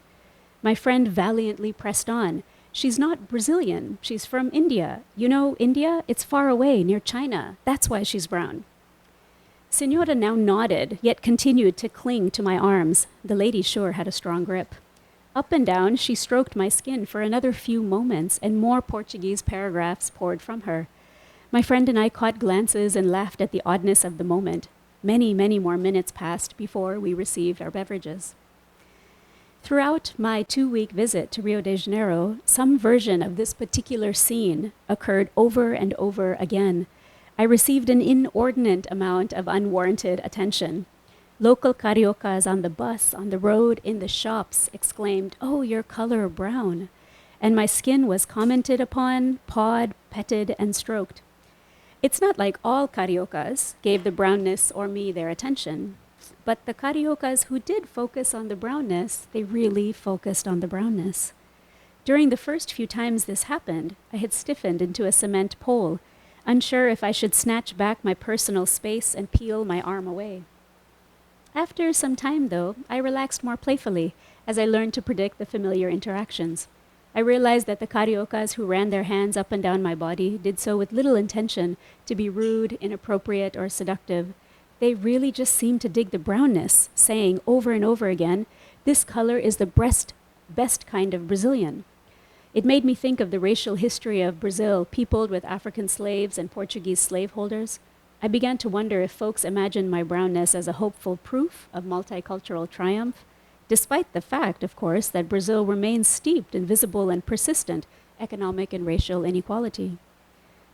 My friend valiantly pressed on. She's not Brazilian. She's from India. You know India? It's far away, near China. That's why she's brown. Senora now nodded, yet continued to cling to my arms. The lady sure had a strong grip. Up and down, she stroked my skin for another few moments, and more Portuguese paragraphs poured from her. My friend and I caught glances and laughed at the oddness of the moment. Many, many more minutes passed before we received our beverages. Throughout my 2-week visit to Rio de Janeiro, some version of this particular scene occurred over and over again. I received an inordinate amount of unwarranted attention. Local cariocas on the bus, on the road, in the shops exclaimed, "Oh, your color brown." And my skin was commented upon, pawed, petted, and stroked. It's not like all cariocas gave the brownness or me their attention, but the cariocas who did focus on the brownness, they really focused on the brownness. During the first few times this happened, I had stiffened into a cement pole, unsure if I should snatch back my personal space and peel my arm away. After some time, though, I relaxed more playfully as I learned to predict the familiar interactions. I realized that the cariocas who ran their hands up and down my body did so with little intention to be rude, inappropriate, or seductive. They really just seemed to dig the brownness, saying over and over again, "This color is the best kind of Brazilian." It made me think of the racial history of Brazil, peopled with African slaves and Portuguese slaveholders. I began to wonder if folks imagined my brownness as a hopeful proof of multicultural triumph, despite the fact, of course, that Brazil remains steeped in visible and persistent economic and racial inequality.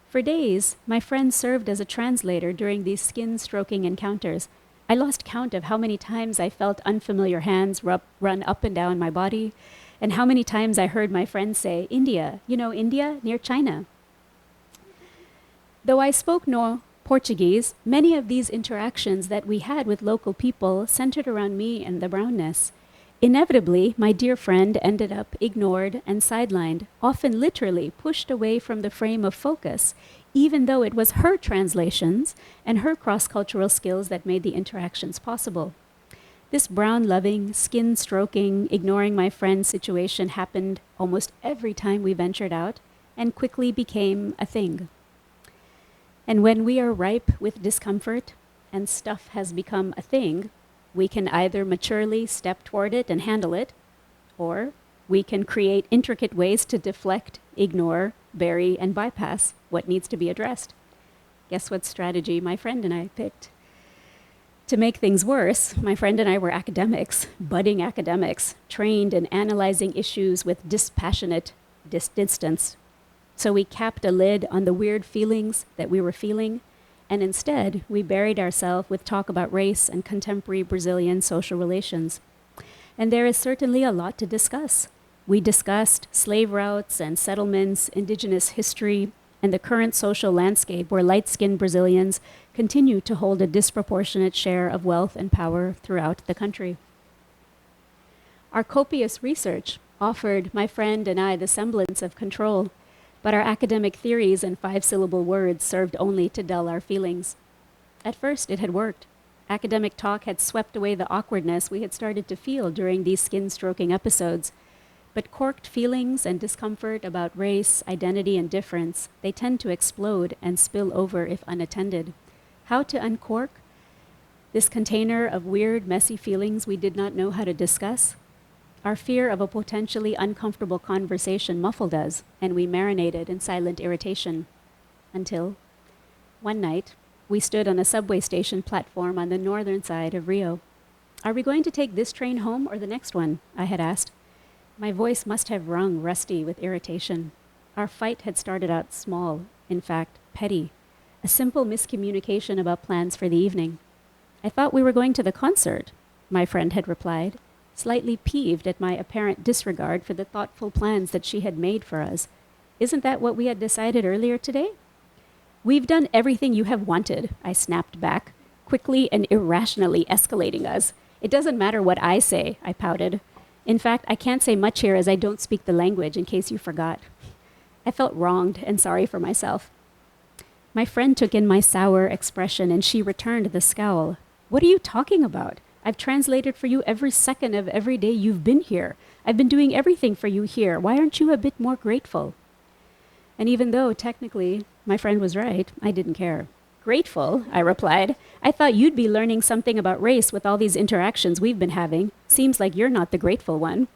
For days, my friend served as a translator during these skin-stroking encounters. I lost count of how many times I felt unfamiliar hands run up and down my body, and how many times I heard my friend say, "India, you know India, near China." Though I spoke no Portuguese, many of these interactions that we had with local people centered around me and the brownness. Inevitably, my dear friend ended up ignored and sidelined, often literally pushed away from the frame of focus, even though it was her translations and her cross-cultural skills that made the interactions possible. This brown-loving, skin-stroking, ignoring my friend's situation happened almost every time we ventured out and quickly became a thing. And when we are ripe with discomfort and stuff has become a thing, we can either maturely step toward it and handle it, or we can create intricate ways to deflect, ignore, bury, and bypass what needs to be addressed. Guess what strategy my friend and I picked? To make things worse, my friend and I were academics, budding academics, trained in analyzing issues with dispassionate distance. So we capped a lid on the weird feelings that we were feeling, and instead we buried ourselves with talk about race and contemporary Brazilian social relations. And there is certainly a lot to discuss. We discussed slave routes and settlements, indigenous history, and the current social landscape where light-skinned Brazilians continue to hold a disproportionate share of wealth and power throughout the country. Our copious research offered my friend and I the semblance of control, but our academic theories and five-syllable words served only to dull our feelings. At first, it had worked. Academic talk had swept away the awkwardness we had started to feel during these skin-stroking episodes. But corked feelings and discomfort about race, identity, and difference, they tend to explode and spill over if unattended. How to uncork this container of weird, messy feelings we did not know how to discuss? Our fear of a potentially uncomfortable conversation muffled us, and we marinated in silent irritation. Until one night, we stood on a subway station platform on the northern side of Rio. "Are we going to take this train home or the next one?" I had asked. My voice must have rung rusty with irritation. Our fight had started out small, in fact, petty. A simple miscommunication about plans for the evening. "I thought we were going to the concert," my friend had replied, slightly peeved at my apparent disregard for the thoughtful plans that she had made for us. "Isn't that what we had decided earlier today?" "We've done everything you have wanted," I snapped back, quickly and irrationally escalating us. "It doesn't matter what I say," I pouted. "In fact, I can't say much here as I don't speak the language, in case you forgot." I felt wronged and sorry for myself. My friend took in my sour expression and she returned the scowl. "What are you talking about? I've translated for you every second of every day you've been here. I've been doing everything for you here. Why aren't you a bit more grateful?" And even though technically my friend was right, I didn't care. "Grateful?" I replied. "I thought you'd be learning something about race with all these interactions we've been having. Seems like you're not the grateful one."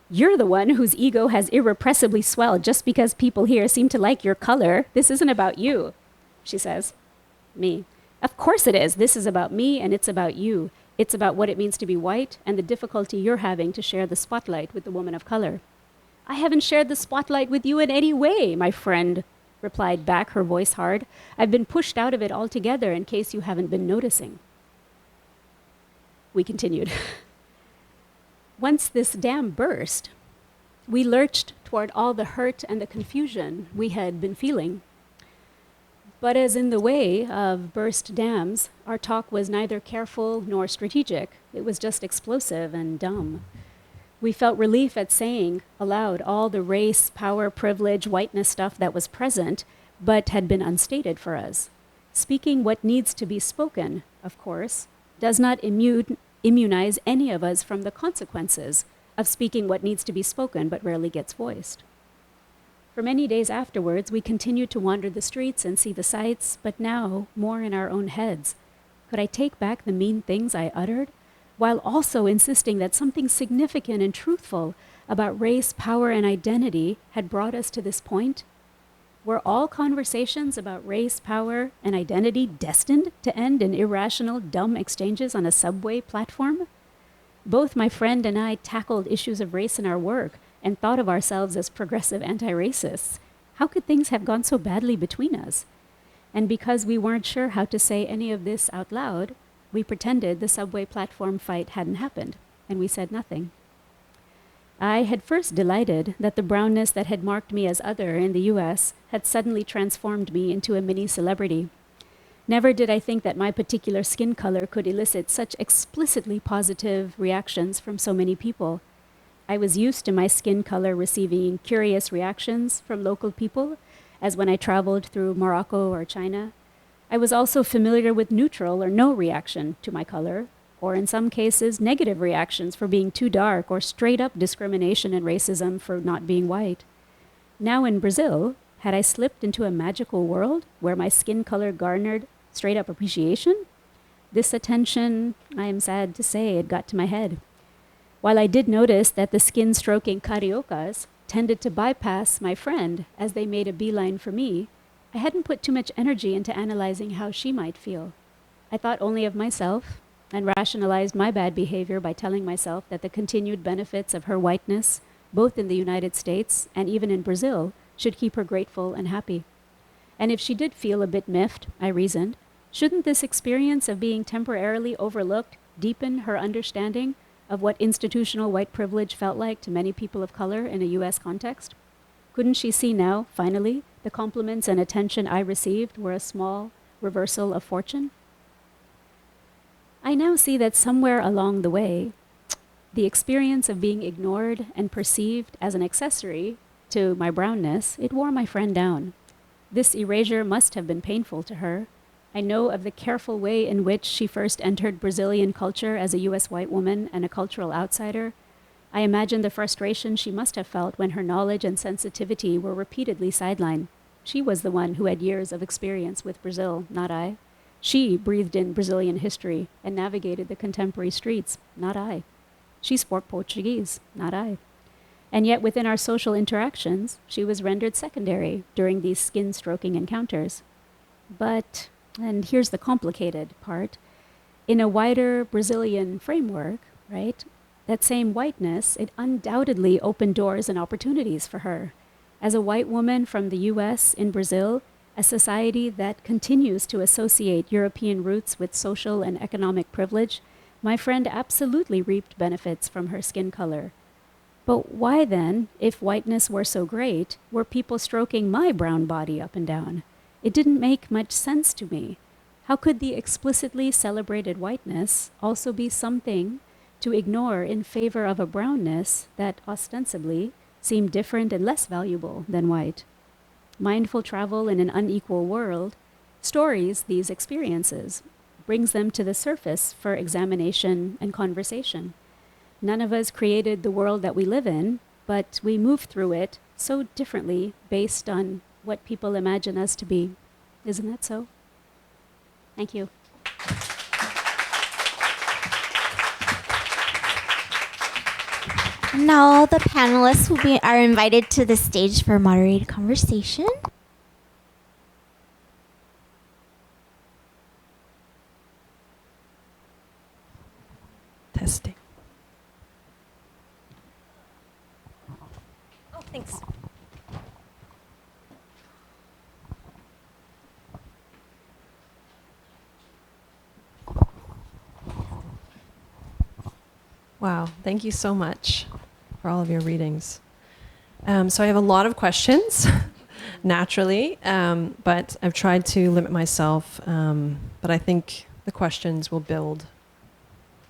"You're the one whose ego has irrepressibly swelled just because people here seem to like your color. This isn't about you," she says. Me. "Of course it is. This is about me and it's about you. It's about what it means to be white and the difficulty you're having to share the spotlight with the woman of color." "I haven't shared the spotlight with you in any way," my friend replied back, her voice hard. "I've been pushed out of it altogether in case you haven't been noticing." We continued. Once this dam burst, we lurched toward all the hurt and the confusion we had been feeling. But as in the way of burst dams, our talk was neither careful nor strategic. It was just explosive and dumb. We felt relief at saying aloud all the race, power, privilege, whiteness stuff that was present, but had been unstated for us. Speaking what needs to be spoken, of course, does not immunize any of us from the consequences of speaking what needs to be spoken but rarely gets voiced. For many days afterwards, we continued to wander the streets and see the sights, but now more in our own heads. Could I take back the mean things I uttered, while also insisting that something significant and truthful about race, power, and identity had brought us to this point? Were all conversations about race, power, and identity destined to end in irrational, dumb exchanges on a subway platform? Both my friend and I tackled issues of race in our work and thought of ourselves as progressive anti-racists. How could things have gone so badly between us? And because we weren't sure how to say any of this out loud, we pretended the subway platform fight hadn't happened, and we said nothing. I had first delighted that the brownness that had marked me as other in the US had suddenly transformed me into a mini celebrity. Never did I think that my particular skin color could elicit such explicitly positive reactions from so many people. I was used to my skin color receiving curious reactions from local people, as when I traveled through Morocco or China. I was also familiar with neutral or no reaction to my color, or in some cases, negative reactions for being too dark, or straight up discrimination and racism for not being white. Now in Brazil, had I slipped into a magical world where my skin color garnered straight up appreciation? This attention, I am sad to say, it got to my head. While I did notice that the skin-stroking cariocas tended to bypass my friend as they made a beeline for me, I hadn't put too much energy into analyzing how she might feel. I thought only of myself and rationalized my bad behavior by telling myself that the continued benefits of her whiteness, both in the United States and even in Brazil, should keep her grateful and happy. And if she did feel a bit miffed, I reasoned, shouldn't this experience of being temporarily overlooked deepen her understanding of what institutional white privilege felt like to many people of color in a US context? Couldn't she see now, finally, the compliments and attention I received were a small reversal of fortune? I now see that somewhere along the way, the experience of being ignored and perceived as an accessory to my brownness, it wore my friend down. This erasure must have been painful to her. I know of the careful way in which she first entered Brazilian culture as a US white woman and a cultural outsider. I imagine the frustration she must have felt when her knowledge and sensitivity were repeatedly sidelined. She was the one who had years of experience with Brazil, not I. She breathed in Brazilian history and navigated the contemporary streets, not I. She spoke Portuguese, not I. And yet within our social interactions, she was rendered secondary during these skin-stroking encounters. But, and here's the complicated part, in a wider Brazilian framework, right, that same whiteness, it undoubtedly opened doors and opportunities for her. As a white woman from the US in Brazil, a society that continues to associate European roots with social and economic privilege, my friend absolutely reaped benefits from her skin color. But why then, if whiteness were so great, were people stroking my brown body up and down? It didn't make much sense to me. How could the explicitly celebrated whiteness also be something to ignore in favor of a brownness that ostensibly seemed different and less valuable than white? Mindful travel in an unequal world stories these experiences, brings them to the surface for examination and conversation. None of us created the world that we live in, but we move through it so differently based on what people imagine us to be. Isn't that so? Thank you. Now the panelists are invited to the stage for moderated conversation. Testing. Oh, thanks. Wow, thank you so much for all of your readings. So I have a lot of questions, naturally, but I've tried to limit myself, but I think the questions will build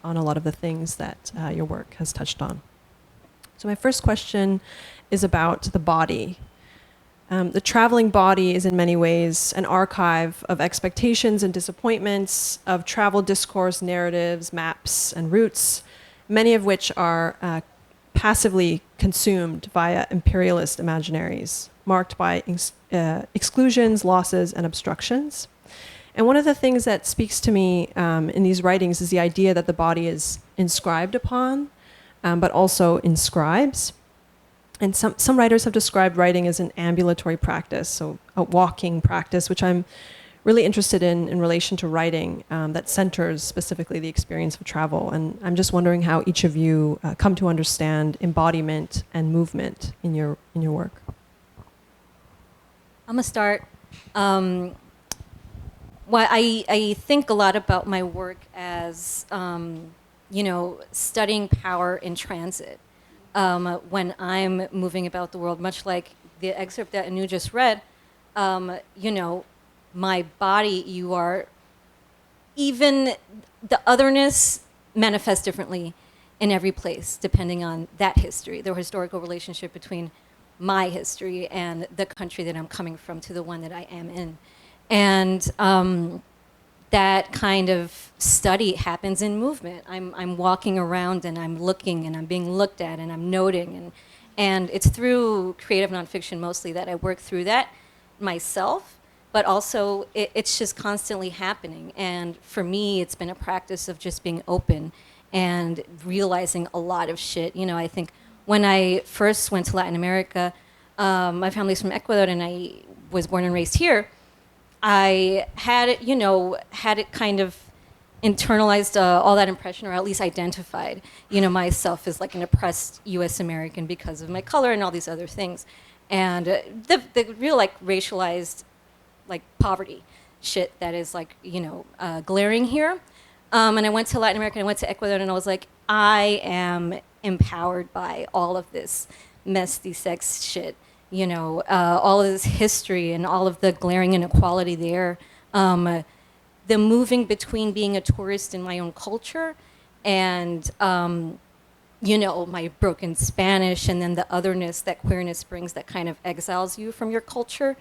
on a lot of the things that your work has touched on. So my first question is about the body. The traveling body is in many ways an archive of expectations and disappointments, of travel discourse, narratives, maps, and routes, many of which are passively consumed via imperialist imaginaries, marked by exclusions, losses, and obstructions. And one of the things that speaks to me in these writings is the idea that the body is inscribed upon, but also inscribes. And some writers have described writing as an ambulatory practice, so a walking practice, which I'm really interested in relation to writing that centers specifically the experience of travel. And I'm just wondering how each of you come to understand embodiment and movement in your work. I'm gonna start. Well, I think a lot about my work as, studying power in transit. When I'm moving about the world, much like the excerpt that Anu just read, my body, you are, even the otherness manifests differently in every place, depending on that history, the historical relationship between my history and the country that I'm coming from to the one that I am in. And that kind of study happens in movement. I'm walking around and I'm looking and I'm being looked at and I'm noting. And it's through creative nonfiction mostly that I work through that myself, but also it's just constantly happening. And for me, it's been a practice of just being open and realizing a lot of shit. I think when I first went to Latin America, my family's from Ecuador and I was born and raised here. I had it kind of internalized all that impression, or at least identified, myself as like an oppressed U.S. American because of my color and all these other things. And the real like racialized like poverty shit that is like, glaring here. And I went to Latin America and I went to Ecuador and I was like, I am empowered by all of this messy sex shit. All of this history and all of the glaring inequality there, the moving between being a tourist in my own culture and, my broken Spanish and then the otherness that queerness brings that kind of exiles you from your culture.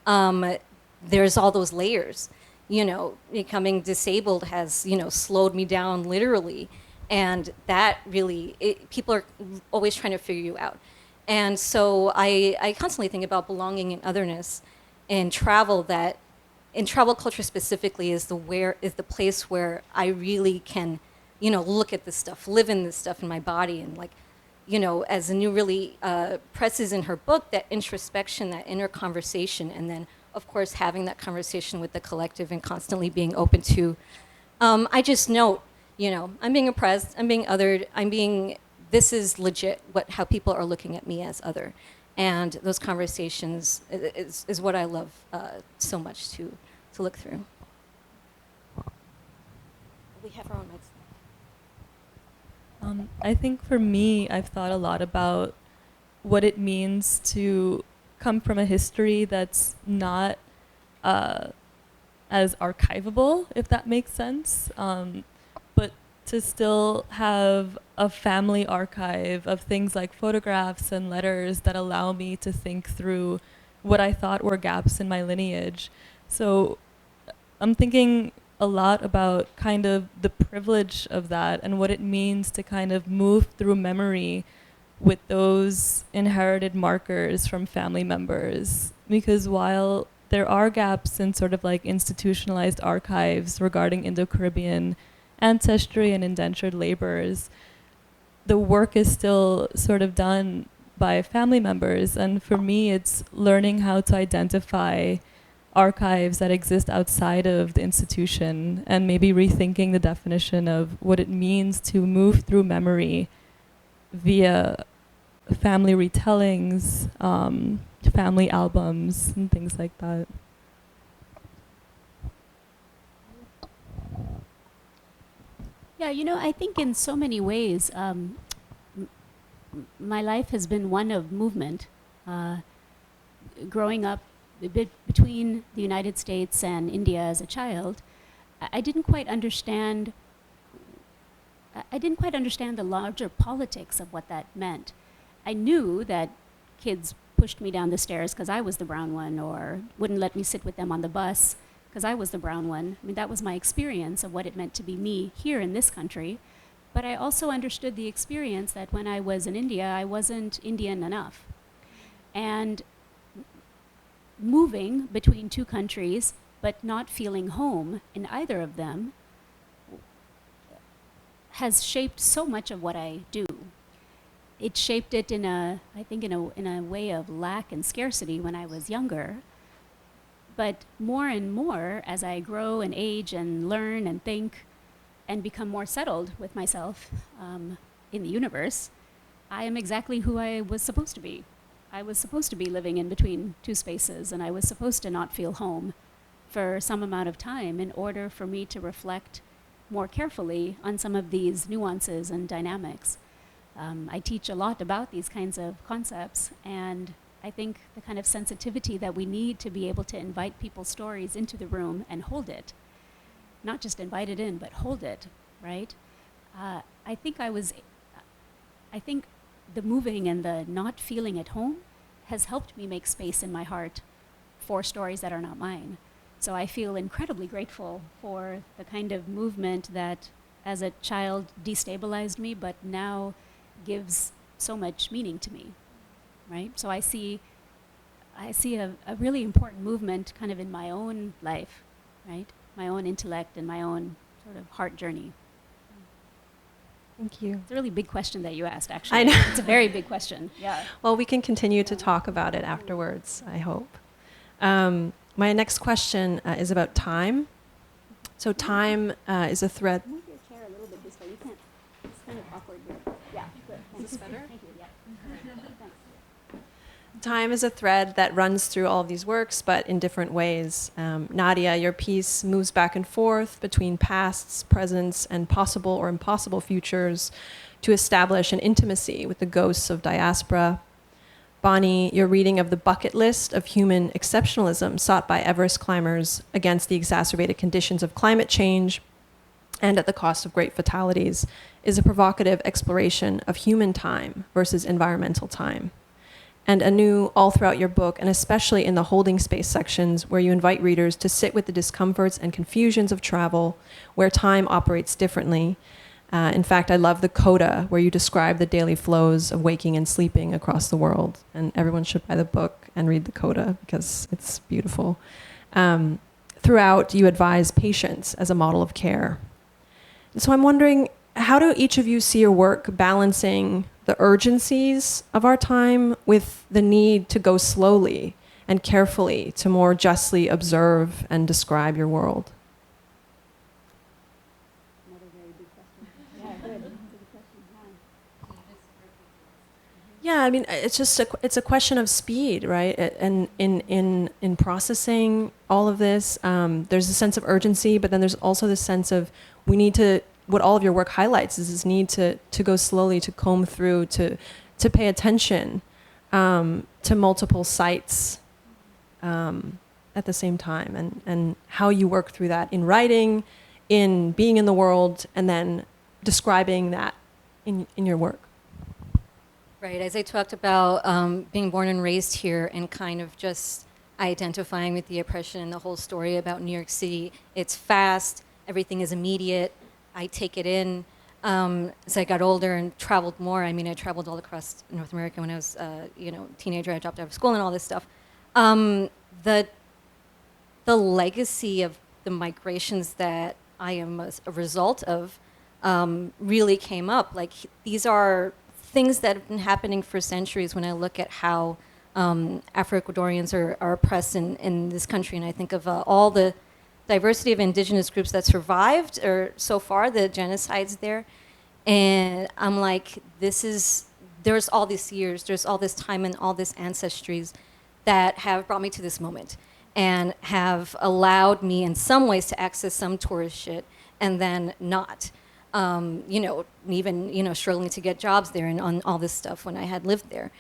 There's all those layers. Becoming disabled has, slowed me down literally. And that really, people are always trying to figure you out. And so I constantly think about belonging and otherness in travel, that in travel culture specifically is the place where I really can, look at this stuff, live in this stuff in my body. And like, as Anu really presses in her book, that introspection, that inner conversation, and then of course having that conversation with the collective and constantly being open to, I just note, I'm being oppressed, I'm being othered, this is legit how people are looking at me as other. And those conversations is what I love so much to look through. We have our own mics. I think for me, I've thought a lot about what it means to come from a history that's not as archivable, if that makes sense, but to still have a family archive of things like photographs and letters that allow me to think through what I thought were gaps in my lineage. So I'm thinking a lot about kind of the privilege of that and what it means to kind of move through memory with those inherited markers from family members. Because while there are gaps in sort of like institutionalized archives regarding Indo-Caribbean ancestry and indentured laborers, the work is still sort of done by family members. And for me, it's learning how to identify archives that exist outside of the institution and maybe rethinking the definition of what it means to move through memory via family retellings, family albums, and things like that. Yeah, I think in so many ways, my life has been one of movement. Growing up between the United States and India as a child, I didn't quite understand the larger politics of what that meant. I knew that kids pushed me down the stairs because I was the brown one, or wouldn't let me sit with them on the bus because I was the brown one. I mean, that was my experience of what it meant to be me here in this country. But I also understood the experience that when I was in India, I wasn't Indian enough. And moving between two countries, but not feeling home in either of them, has shaped so much of what I do. It shaped it in a way of lack and scarcity when I was younger. But more and more, as I grow and age and learn and think and become more settled with myself in the universe, I am exactly who I was supposed to be. I was supposed to be living in between two spaces, and I was supposed to not feel home for some amount of time in order for me to reflect more carefully on some of these nuances and dynamics. I teach a lot about these kinds of concepts, and I think the kind of sensitivity that we need to be able to invite people's stories into the room and hold it, not just invite it in, but hold it, right? I think the moving and the not feeling at home has helped me make space in my heart for stories that are not mine. So I feel incredibly grateful for the kind of movement that as a child destabilized me, but now gives so much meaning to me, right? So I see a really important movement kind of in my own life, right? My own intellect and my own sort of heart journey. Thank you. It's a really big question that you asked, actually. I know. It's a very big question. Yeah. Well, we can continue to talk about it afterwards, I hope. My next question is about time. So time is a thread. Move your chair a little bit this way. You can't. It's kind of awkward here. Yeah. Good. Is this better? Thank you. Yeah. Thanks. Time is a thread that runs through all of these works, but in different ways. Nadia, your piece moves back and forth between pasts, presents, and possible or impossible futures to establish an intimacy with the ghosts of Diaspora. Bani, your reading of the bucket list of human exceptionalism sought by Everest climbers against the exacerbated conditions of climate change and at the cost of great fatalities is a provocative exploration of human time versus environmental time. And anew, all throughout your book, and especially in the holding space sections where you invite readers to sit with the discomforts and confusions of travel, where time operates differently. In fact, I love the coda, where you describe the daily flows of waking and sleeping across the world. And everyone should buy the book and read the coda because it's beautiful. Throughout, you advise patience as a model of care. And so I'm wondering, how do each of you see your work balancing the urgencies of our time with the need to go slowly and carefully to more justly observe and describe your world? Another very big question. Yeah, good. That's a good question. Yeah, I mean, it's just it's a question of speed, right? And in processing all of this, there's a sense of urgency, but then there's also this sense of we need to. What all of your work highlights is this need to go slowly, to comb through, to pay attention to multiple sites at the same time, and how you work through that in writing, in being in the world, and then describing that in your work. Right, as I talked about being born and raised here and kind of just identifying with the oppression and the whole story about New York City. It's fast, everything is immediate. I take it in. As I got older and traveled more, I mean, I traveled all across North America when I was, a teenager. I dropped out of school and all this stuff. The legacy of the migrations that I am a result of really came up. Like, these are things that have been happening for centuries when I look at how Afro-Ecuadorians are oppressed in this country. And I think of all the diversity of indigenous groups that survived, or so far, the genocides there. And I'm like, there's all these years, there's all this time and all this ancestries that have brought me to this moment and have allowed me in some ways to access some tourist shit and then not. Even struggling to get jobs there and on all this stuff when I had lived there.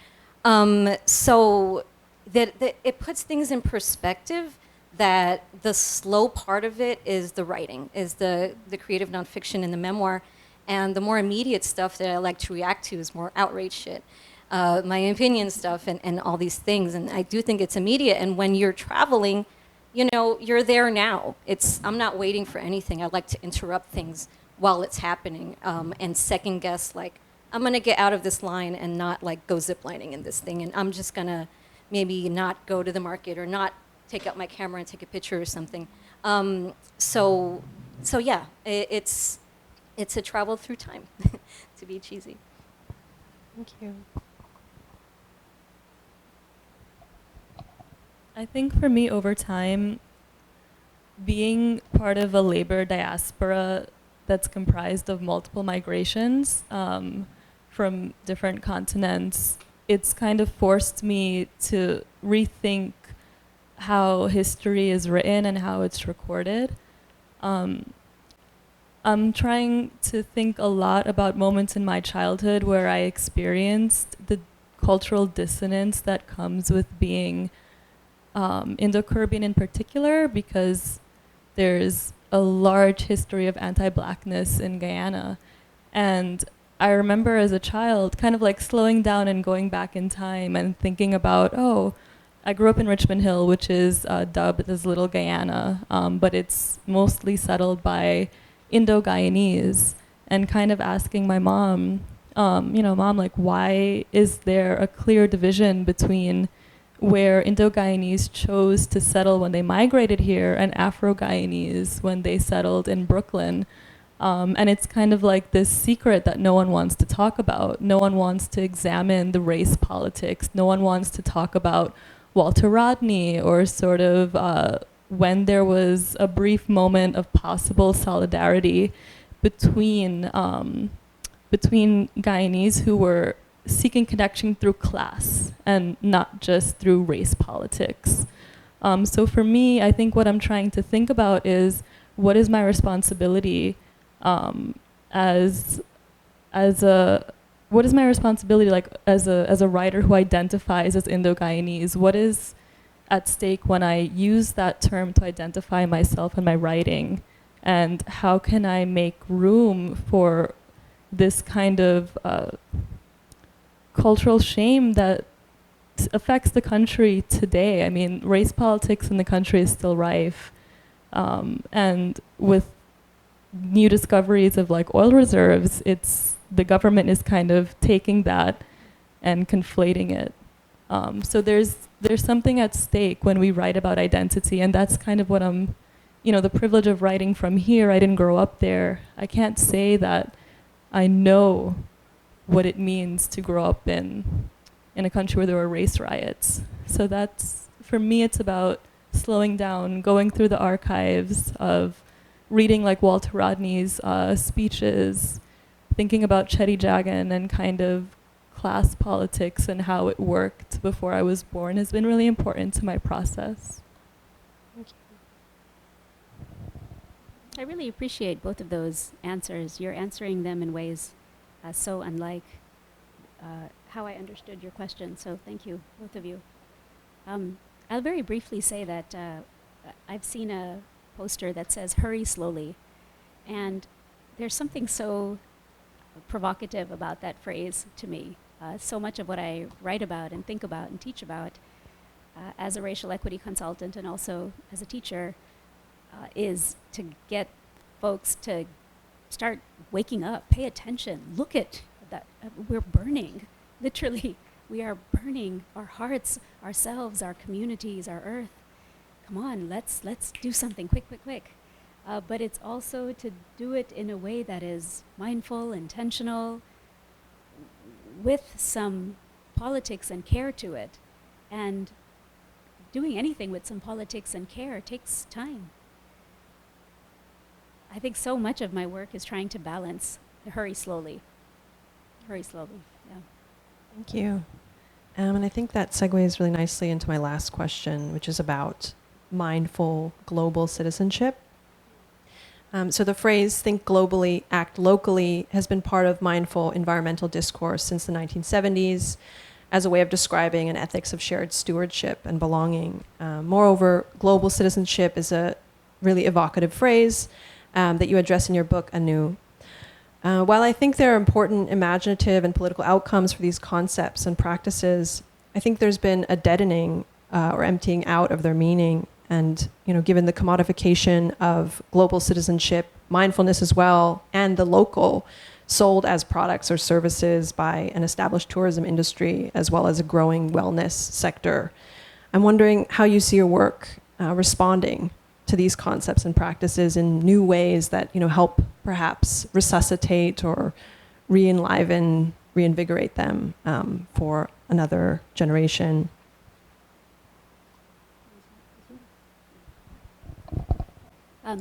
So that it puts things in perspective, that the slow part of it is the writing, is the creative nonfiction and the memoir, and the more immediate stuff that I like to react to is more outrage shit, my opinion stuff and all these things. And I do think it's immediate, and when you're traveling, you're there now. I'm not waiting for anything. I like to interrupt things while it's happening, and second guess, like, I'm gonna get out of this line and not like go ziplining in this thing, and I'm just gonna maybe not go to the market or not take out my camera and take a picture or something. So yeah, it's a travel through time, to be cheesy. Thank you. I think for me, over time, being part of a labor diaspora that's comprised of multiple migrations from different continents, it's kind of forced me to rethink how history is written and how it's recorded. I'm trying to think a lot about moments in my childhood where I experienced the cultural dissonance that comes with being Indo-Caribbean in particular, because there's a large history of anti-blackness in Guyana. And I remember as a child kind of like slowing down and going back in time and thinking about, oh, I grew up in Richmond Hill, which is dubbed as Little Guyana, but it's mostly settled by Indo-Guyanese, and kind of asking my mom, Mom, like, why is there a clear division between where Indo-Guyanese chose to settle when they migrated here and Afro-Guyanese when they settled in Brooklyn? And it's kind of like this secret that no one wants to talk about. No one wants to examine the race politics. No one wants to talk about Walter Rodney, or sort of when there was a brief moment of possible solidarity between Guyanese who were seeking connection through class and not just through race politics. So for me, I think what I'm trying to think about is, what is my responsibility what is my responsibility, like, as a writer who identifies as Indo-Guyanese? What is at stake when I use that term to identify myself in my writing? And how can I make room for this kind of cultural shame that affects the country today? I mean, race politics in the country is still rife. And with new discoveries of like oil reserves, the government is kind of taking that and conflating it. So there's something at stake when we write about identity, and that's kind of what the privilege of writing from here. I didn't grow up there. I can't say that I know what it means to grow up in a country where there were race riots. So that's, for me, it's about slowing down, going through the archives of reading like Walter Rodney's speeches, thinking about Chetty Jagan and kind of class politics and how it worked before I was born has been really important to my process. Thank you. I really appreciate both of those answers. You're answering them in ways so unlike how I understood your question, so thank you, both of you. I'll very briefly say that I've seen a poster that says, "Hurry slowly," and there's something so provocative about that phrase to me. So much of what I write about and think about and teach about as a racial equity consultant and also as a teacher is to get folks to start waking up, pay attention, look at that. We're burning, literally. We are burning our hearts, ourselves, our communities, our earth. Come on, let's do something quick. But it's also to do it in a way that is mindful, intentional, with some politics and care to it. And doing anything with some politics and care takes time. I think so much of my work is trying to balance the hurry slowly, yeah. Thank you. And I think that segues really nicely into my last question, which is about mindful global citizenship. So the phrase "think globally, act locally" has been part of mindful environmental discourse since the 1970s as a way of describing an ethics of shared stewardship and belonging. Moreover, global citizenship is a really evocative phrase that you address in your book, Anu. While I think there are important imaginative and political outcomes for these concepts and practices, I think there's been a deadening or emptying out of their meaning. And given the commodification of global citizenship, mindfulness as well, and the local sold as products or services by an established tourism industry as well as a growing wellness sector, I'm wondering how you see your work responding to these concepts and practices in new ways that help perhaps resuscitate or re-enliven, reinvigorate them for another generation.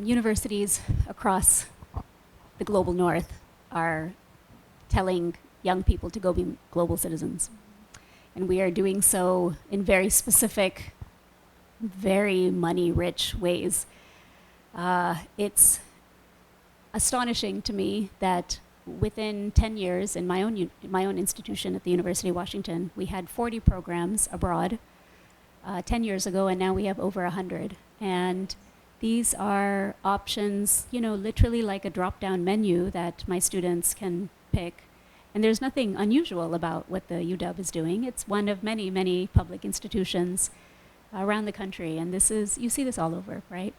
Universities across the global north are telling young people to go be global citizens. And we are doing so in very specific, very money-rich ways. It's astonishing to me that within 10 years in my own institution at the University of Washington, we had 40 programs abroad 10 years ago, and now we have over 100. And these are options, literally like a drop-down menu that my students can pick. And there's nothing unusual about what the UW is doing. It's one of many, many public institutions around the country. And you see this all over, right?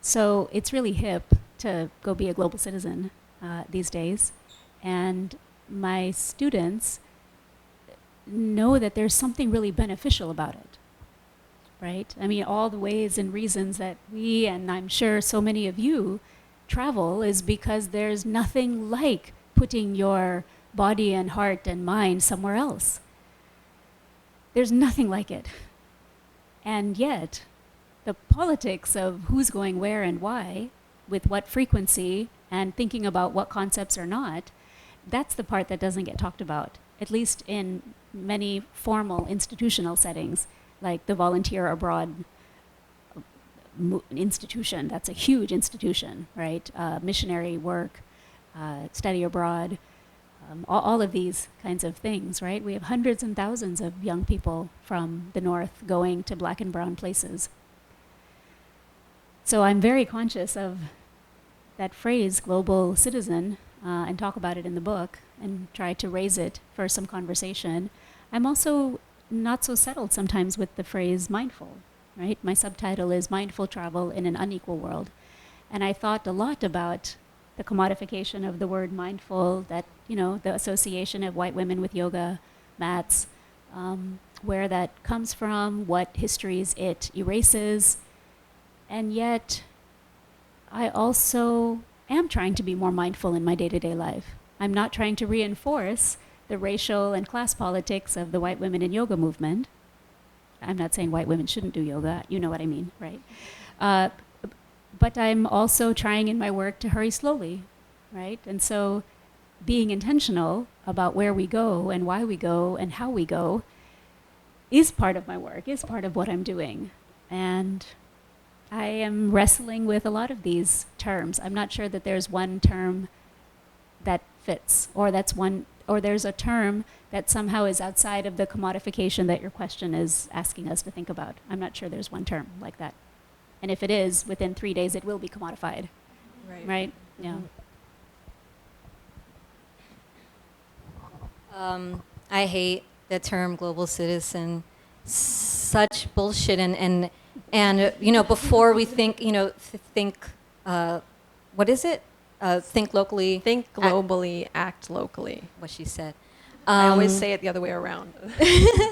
So it's really hip to go be a global citizen these days. And my students know that there's something really beneficial about it. Right? I mean, all the ways and reasons that we, and I'm sure so many of you, travel is because there's nothing like putting your body and heart and mind somewhere else. There's nothing like it. And yet, the politics of who's going where and why, with what frequency, and thinking about what concepts are not, that's the part that doesn't get talked about, at least in many formal institutional settings, like the Volunteer Abroad institution. That's a huge institution, right? Missionary work, study abroad, all of these kinds of things, right? We have hundreds and thousands of young people from the north going to black and brown places. So I'm very conscious of that phrase, global citizen, and talk about it in the book and try to raise it for some conversation. I'm also not so settled sometimes with the phrase mindful, right? My subtitle is Mindful Travel in an Unequal World. And I thought a lot about the commodification of the word mindful, that, the association of white women with yoga mats, where that comes from, what histories it erases. And yet, I also am trying to be more mindful in my day-to-day life. I'm not trying to reinforce the racial and class politics of the white women in yoga movement. I'm not saying white women shouldn't do yoga, you know what I mean, right? But I'm also trying in my work to hurry slowly, right? And so being intentional about where we go and why we go and how we go is part of my work, is part of what I'm doing. And I am wrestling with a lot of these terms. I'm not sure that there's one term that fits, or there's a term that somehow is outside of the commodification that your question is asking us to think about. I'm not sure there's one term like that. And if it is, within 3 days it will be commodified. Right? Yeah. I hate the term global citizen. Such bullshit. And before we think, what is it? Think locally. Think globally, act locally. What she said. I always say it the other way around.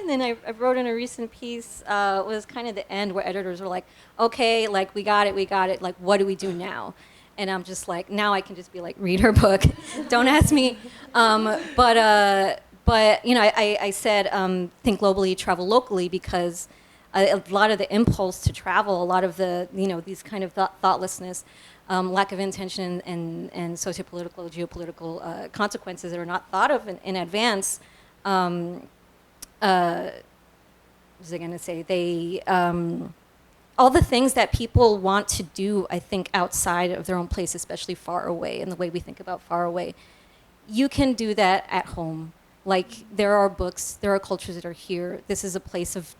And I wrote in a recent piece, was kind of the end where editors were like, okay, like, we got it, like, what do we do now? And I'm just like, now I can just be like, read her book. Don't ask me. But I said, think globally, travel locally, because a lot of the impulse to travel, a lot of the, these kind of thoughtlessness, lack of intention and socio-political, geopolitical consequences that are not thought of in advance. What was I going to say? They, all the things that people want to do, I think, outside of their own place, especially far away, and the way we think about far away, you can do that at home. Like, there are books, there are cultures that are here. This is a place of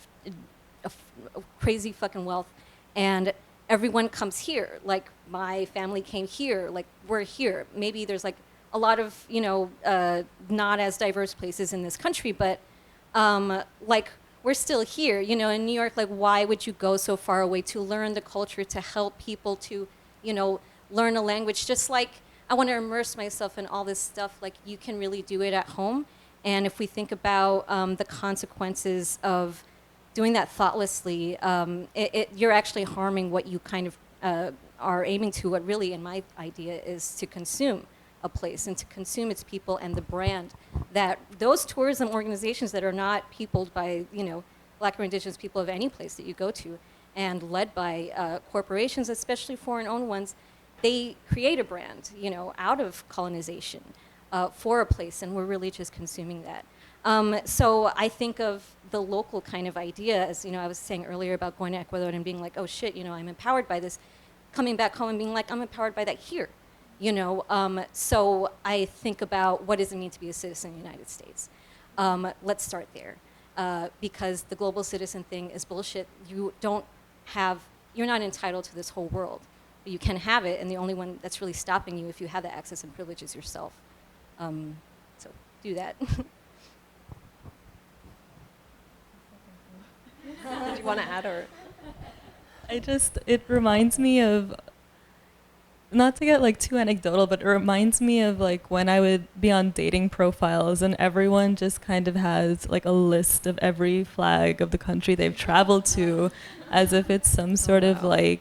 crazy fucking wealth, and everyone comes here. Like, my family came here, like, we're here. Maybe there's like a lot of, not as diverse places in this country, but like, we're still here. You know, in New York, like, why would you go so far away to learn the culture, to help people to, you know, learn a language? Just like I want to immerse myself in all this stuff, like you can really do it at home. And if we think about the consequences of doing that thoughtlessly, you're actually harming what you kind of are aiming to. What really, in my idea, is to consume a place and to consume its people and the brand that those tourism organizations that are not peopled by, you know, Black or Indigenous people of any place that you go to, and led by corporations, especially foreign-owned ones, they create a brand, you know, out of colonization for a place, and we're really just consuming that. So I think of the local kind of idea, as you know, I was saying earlier about going to Ecuador and being like, oh shit, you know, I'm empowered by this, coming back home and being like, I'm empowered by that here, you know. So I think about what does it mean to be a citizen of the United States. Let's start there, because the global citizen thing is bullshit. You're not entitled to this whole world, but you can have it, and the only one that's really stopping you if you have the access and privilege is yourself. So do that. Did you want to add, or? It reminds me of, not to get like too anecdotal, but it reminds me of like when I would be on dating profiles and everyone just kind of has like a list of every flag of the country they've traveled to as if it's some sort of like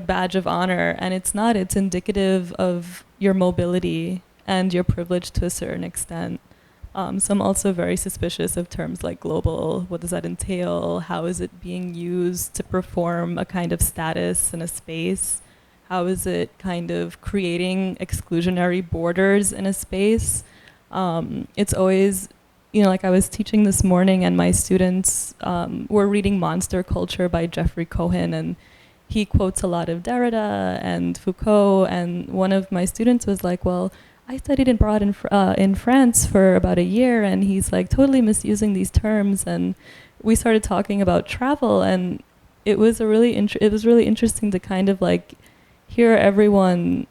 badge of honor, and it's not. It's indicative of your mobility and your privilege to a certain extent. So I'm also very suspicious of terms like global. What does that entail? How is it being used to perform a kind of status in a space? How is it kind of creating exclusionary borders in a space? It's always, you know, like I was teaching this morning and my students were reading Monster Culture by Jeffrey Cohen, and he quotes a lot of Derrida and Foucault, and one of my students was like, well, I studied abroad in France for about a year, and he's like totally misusing these terms. And we started talking about travel, and it was really interesting to kind of like hear everyone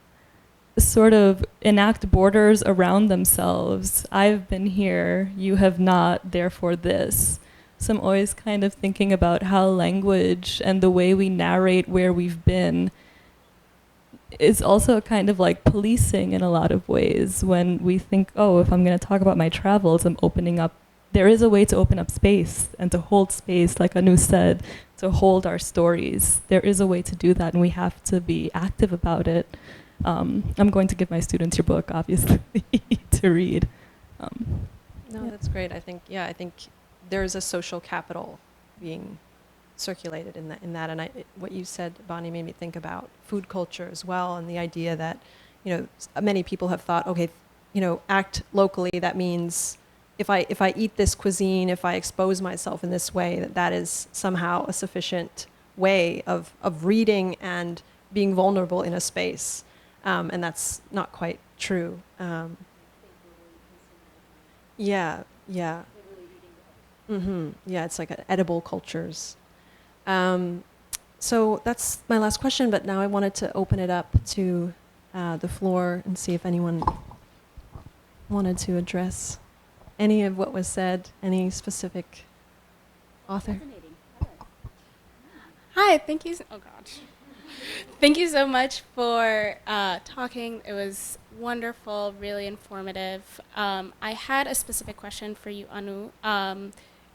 sort of enact borders around themselves. I've been here, you have not, therefore this. So I'm always kind of thinking about how language and the way we narrate where we've been is also a kind of like policing in a lot of ways. When we think, oh, if I'm going to talk about my travels, I'm opening up. There is a way to open up space and to hold space, like Anu said, to hold our stories. There is a way to do that, and we have to be active about it. I'm going to give my students your book, obviously, to read. No, that's great. I think there's a social capital being circulated in that, and what you said, Bani, made me think about food culture as well, and the idea that, you know, many people have thought, okay, you know, act locally. That means if I eat this cuisine, if I expose myself in this way, that is somehow a sufficient way of reading and being vulnerable in a space, and that's not quite true. Yeah. Yeah, it's like edible cultures. So that's my last question, but now I wanted to open it up to the floor and see if anyone wanted to address any of what was said, any specific author. Hi, thank you. Oh gosh. Thank you so much for talking. It was wonderful, really informative. I had a specific question for you, Anu.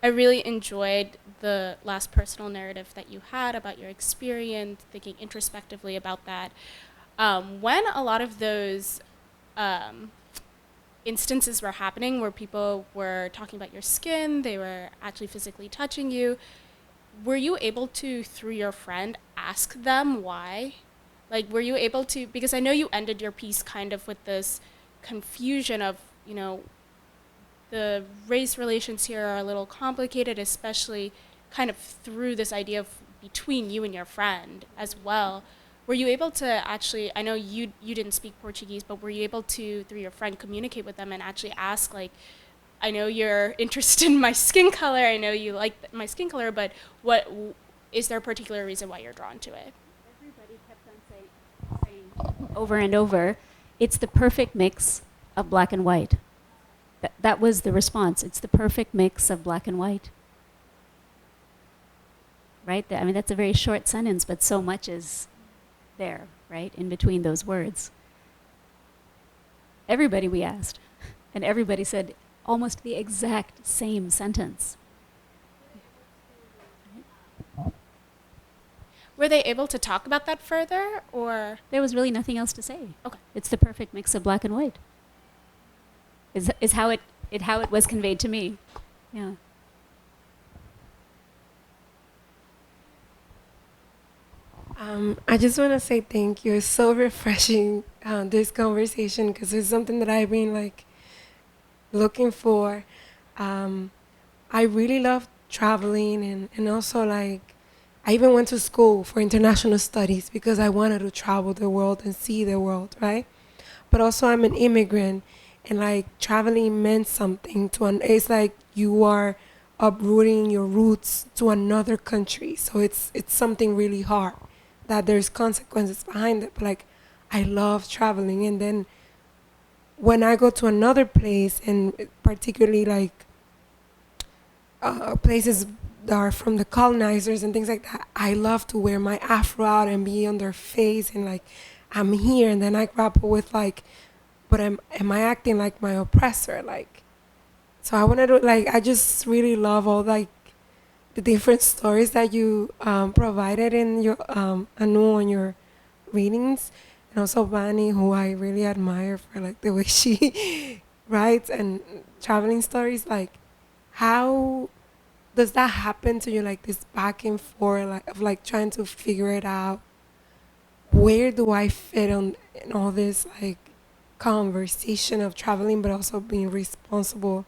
I really enjoyed the last personal narrative that you had about your experience, thinking introspectively about that. When a lot of those instances were happening where people were talking about your skin, they were actually physically touching you, were you able to, through your friend, ask them why? Like, were you able to, because I know you ended your piece kind of with this confusion of, you know, the race relations here are a little complicated, especially kind of through this idea of between you and your friend as well. Were you able to actually, I know you didn't speak Portuguese, but were you able to, through your friend, communicate with them and actually ask, like, I know you're interested in my skin color, I know you like my skin color, but what is there a particular reason why you're drawn to it? Everybody kept on saying over and over, it's the perfect mix of black and white. That was the response. It's the perfect mix of black and white. right? I mean, that's a very short sentence, but so much is there, right, in between those words. Everybody we asked, and everybody said almost the exact same sentence. Were they able to talk about that further, or? There was really nothing else to say. Okay. It's the perfect mix of black and white. Is how it was conveyed to me. Yeah. I just want to say thank you. It's so refreshing, this conversation, because it's something that I've been like looking for. I really love traveling, and also like I even went to school for international studies because I wanted to travel the world and see the world, right? But also I'm an immigrant, and like traveling meant something to it's like you are uprooting your roots to another country. So it's something really hard that there's consequences behind it. But like I love traveling, and then when I go to another place, and particularly like places that are from the colonizers and things like that, I love to wear my afro out and be on their face and like I'm here, and then I grapple with like, but am I acting like my oppressor? Like, so I wanted to like, I just really love all like the different stories that you provided in your Anu on your readings, and also Bani, who I really admire for like the way she writes and traveling stories. Like, how does that happen to you? Like this back and forth, like of like trying to figure it out. Where do I fit on in all this like conversation of traveling, but also being responsible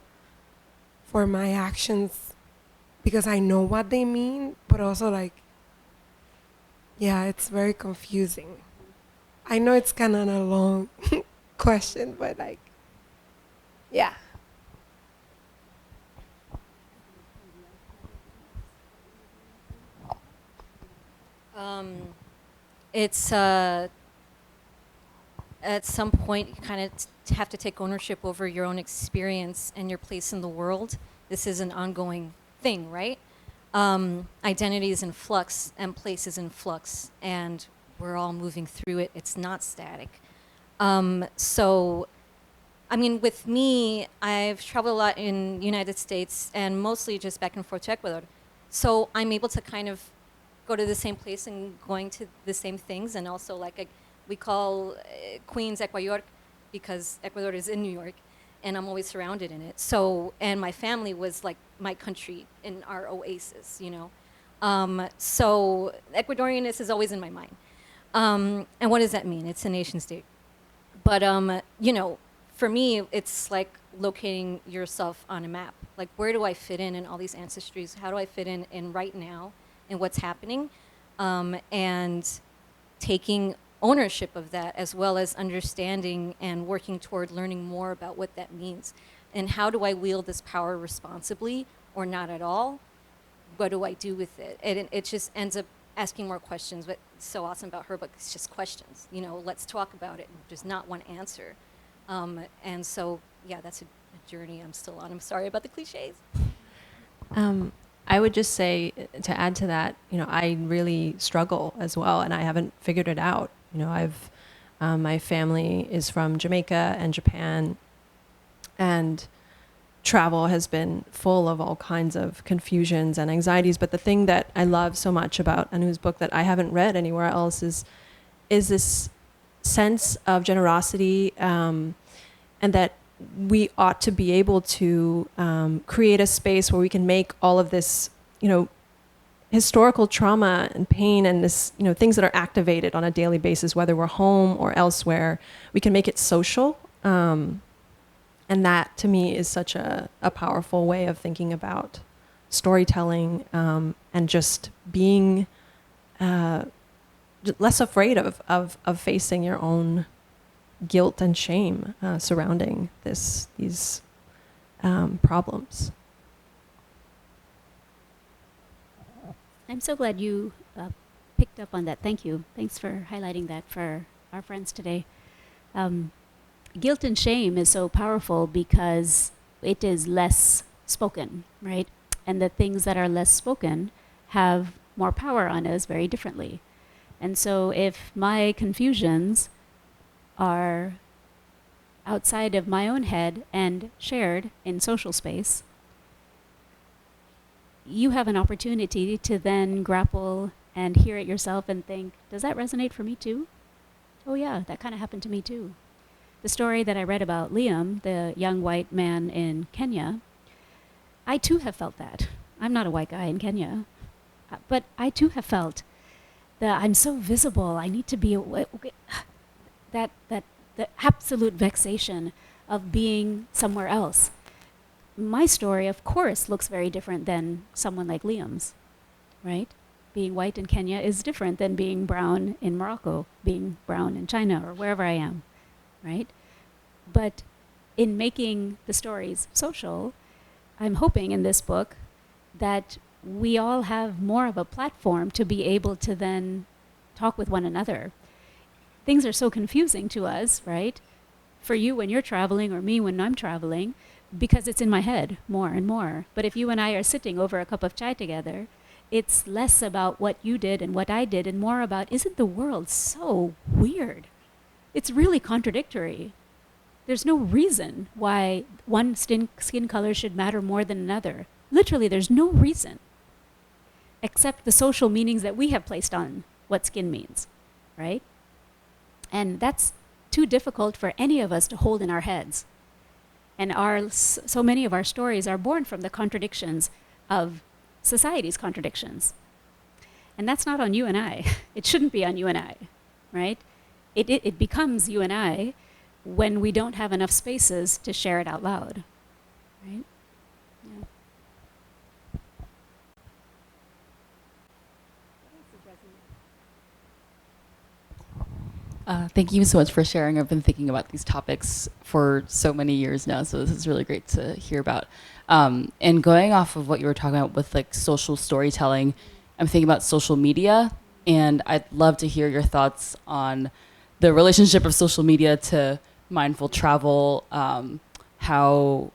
for my actions because I know what they mean, but also like, yeah, it's very confusing. I know it's kind of a long question, but like, yeah. It's at some point you kind of have to take ownership over your own experience and your place in the world. This is an ongoing thing, right? Identity is in flux and place is in flux, and we're all moving through it. It's not static. So, I mean, with me, I've traveled a lot in United States and mostly just back and forth to Ecuador. So I'm able to kind of go to the same place and going to the same things, and also like we call Queens Ecuador because Ecuador is in New York, and I'm always surrounded in it. So, and my family was like my country in our oasis, you know. So Ecuadorianness is always in my mind. And what does that mean? It's a nation state. But, you know, for me, it's like locating yourself on a map. Like, where do I fit in all these ancestries? How do I fit in right now in what's happening? And taking ownership of that, as well as understanding and working toward learning more about what that means. And how do I wield this power responsibly or not at all? What do I do with it? And it just ends up asking more questions. What's so awesome about her book is just questions. You know, let's talk about it. There's not one answer. And so, yeah, that's a journey I'm still on. I'm sorry about the cliches. I would just say, to add to that, you know, I really struggle as well, and I haven't figured it out. You know, my family is from Jamaica and Japan, and travel has been full of all kinds of confusions and anxieties. But the thing that I love so much about Anu's book that I haven't read anywhere else is this sense of generosity, and that we ought to be able to create a space where we can make all of this, you know, historical trauma and pain and this, you know, things that are activated on a daily basis, whether we're home or elsewhere, we can make it social. And that, to me, is such a powerful way of thinking about storytelling, and just being less afraid of facing your own guilt and shame surrounding these problems. I'm so glad you picked up on that. Thank you. Thanks for highlighting that for our friends today. Guilt and shame is so powerful because it is less spoken, right? And the things that are less spoken have more power on us very differently. And so if my confusions are outside of my own head and shared in social space, you have an opportunity to then grapple and hear it yourself and think, does that resonate for me too? Oh yeah, that kind of happened to me too. The story that I read about Liam, the young white man in Kenya, I too have felt that. I'm not a white guy in Kenya, but I too have felt that I'm so visible. I need to be that the absolute vexation of being somewhere else. My story, of course, looks very different than someone like Liam's, right? Being white in Kenya is different than being brown in Morocco, being brown in China, or wherever I am, right? But in making the stories social, I'm hoping in this book that we all have more of a platform to be able to then talk with one another. Things are so confusing to us, right? For you when you're traveling, or me when I'm traveling, because it's in my head more and more. But if you and I are sitting over a cup of chai together, it's less about what you did and what I did and more about, isn't the world so weird? It's really contradictory. There's no reason why one skin color should matter more than another. Literally, there's no reason, except the social meanings that we have placed on what skin means, right? And that's too difficult for any of us to hold in our heads. And so many of our stories are born from the contradictions of society's contradictions. And that's not on you and I. It shouldn't be on you and I, right? It becomes you and I when we don't have enough spaces to share it out loud, right? Yeah. Thank you so much for sharing. I've been thinking about these topics for so many years now, so this is really great to hear about. And going off of what you were talking about with like social storytelling, I'm thinking about social media, and I'd love to hear your thoughts on the relationship of social media to mindful travel, how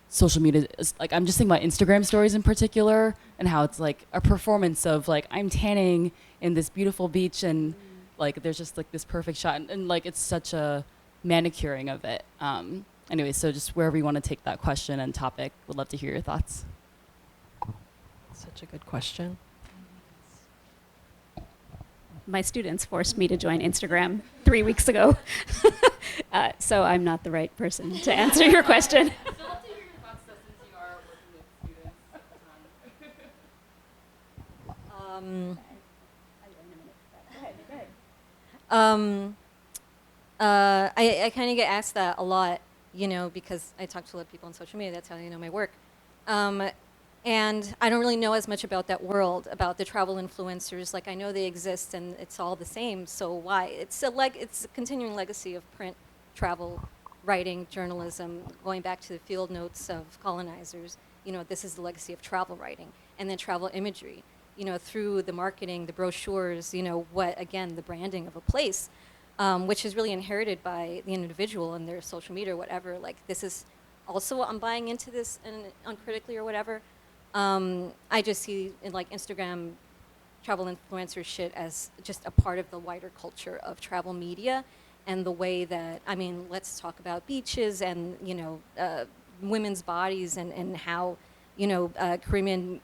social media is, like, I'm just thinking about Instagram stories in particular, and how it's like a performance of like, I'm tanning in this beautiful beach, and like there's just like this perfect shot, and like it's such a manicuring of it. Anyway, so just wherever you want to take that question and topic, would love to hear your thoughts. Such a good question. My students forced me to join Instagram 3 weeks ago. So I'm not the right person to answer your question. I'd love to hear your thoughts though, since you are working with students. I kind of get asked that a lot, you know, because I talk to a lot of people on social media. That's how they know my work. And I don't really know as much about that world, about the travel influencers. Like, I know they exist and it's all the same, so why? It's a continuing legacy of print, travel, writing, journalism, going back to the field notes of colonizers. You know, this is the legacy of travel writing. And then travel imagery, you know, through the marketing, the brochures, you know, the branding of a place, which is really inherited by the individual and their social media or whatever. Like, this is also, I'm buying into this uncritically or whatever. I just see in like Instagram travel influencer shit as just a part of the wider culture of travel media, and the way that, I mean, let's talk about beaches and, you know, women's bodies and how, you know, Caribbean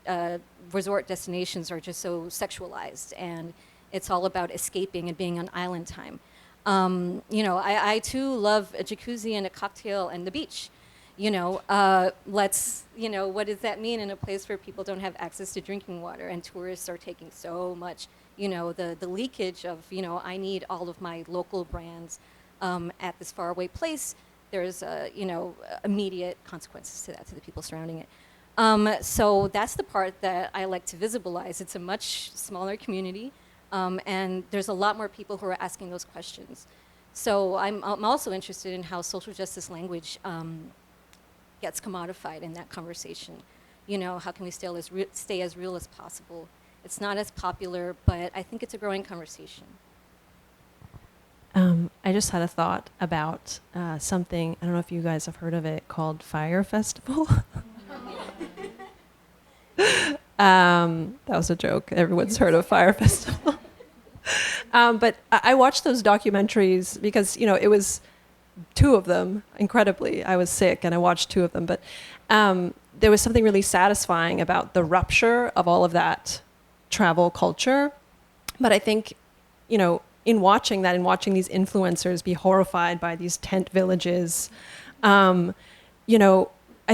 resort destinations are just so sexualized, and it's all about escaping and being on island time. You know, I too love a jacuzzi and a cocktail and the beach. You know, you know, what does that mean in a place where people don't have access to drinking water and tourists are taking so much, you know, the leakage of, you know, I need all of my local brands at this faraway place. There's, you know, immediate consequences to that, to the people surrounding it. So that's the part that I like to visibilize. It's a much smaller community, and there's a lot more people who are asking those questions. So I'm also interested in how social justice language gets commodified in that conversation. You know, how can we stay as real as possible? It's not as popular, but I think it's a growing conversation. I just had a thought about something, I don't know if you guys have heard of it, called Fire Festival. That was a joke. Everyone's heard of Fire Festival. But I watched those documentaries because, it was two of them, incredibly. I was sick and I watched two of them. But there was something really satisfying about the rupture of all of that travel culture. But I think, in watching that and watching these influencers be horrified by these tent villages, I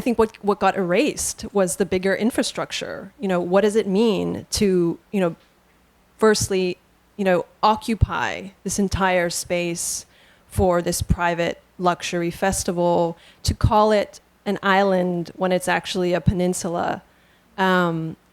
think what got erased was the bigger infrastructure. What does it mean to, firstly, occupy this entire space for this private luxury festival, to call it an island when it's actually a peninsula.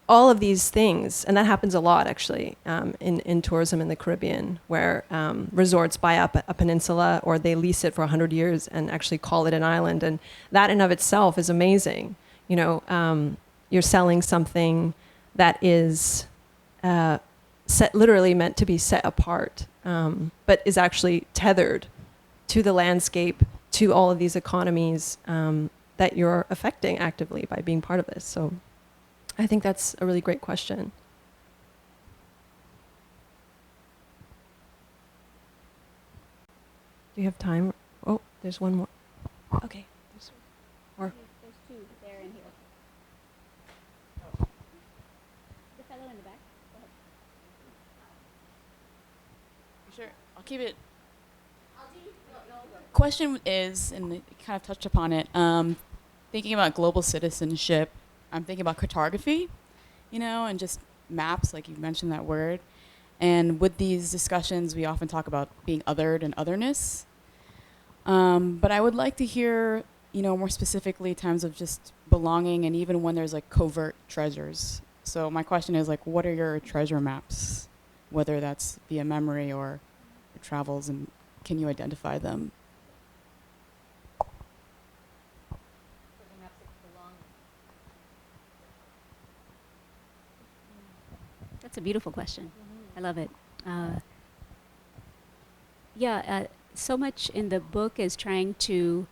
All of these things, and that happens a lot actually in tourism in the Caribbean, where resorts buy up a peninsula or they lease it for 100 years and actually call it an island. And that in of itself is amazing. You're selling something that is literally meant to be set apart, but is actually tethered to the landscape, to all of these economies that you're affecting actively by being part of this. So I think that's a really great question. Do you have time? Oh, there's one more. Okay. Or There's two there and here. The fellow in the back. Go ahead. Sure, I'll keep it. Question is, and you kind of touched upon it, thinking about global citizenship, I'm thinking about cartography, and just maps, like you mentioned that word. And with these discussions, we often talk about being othered and otherness. But I would like to hear, more specifically times of just belonging, and even when there's like covert treasures. So my question is like, what are your treasure maps, whether that's via memory or travels, and can you identify them? That's a beautiful question. I love it. So much in the book is trying to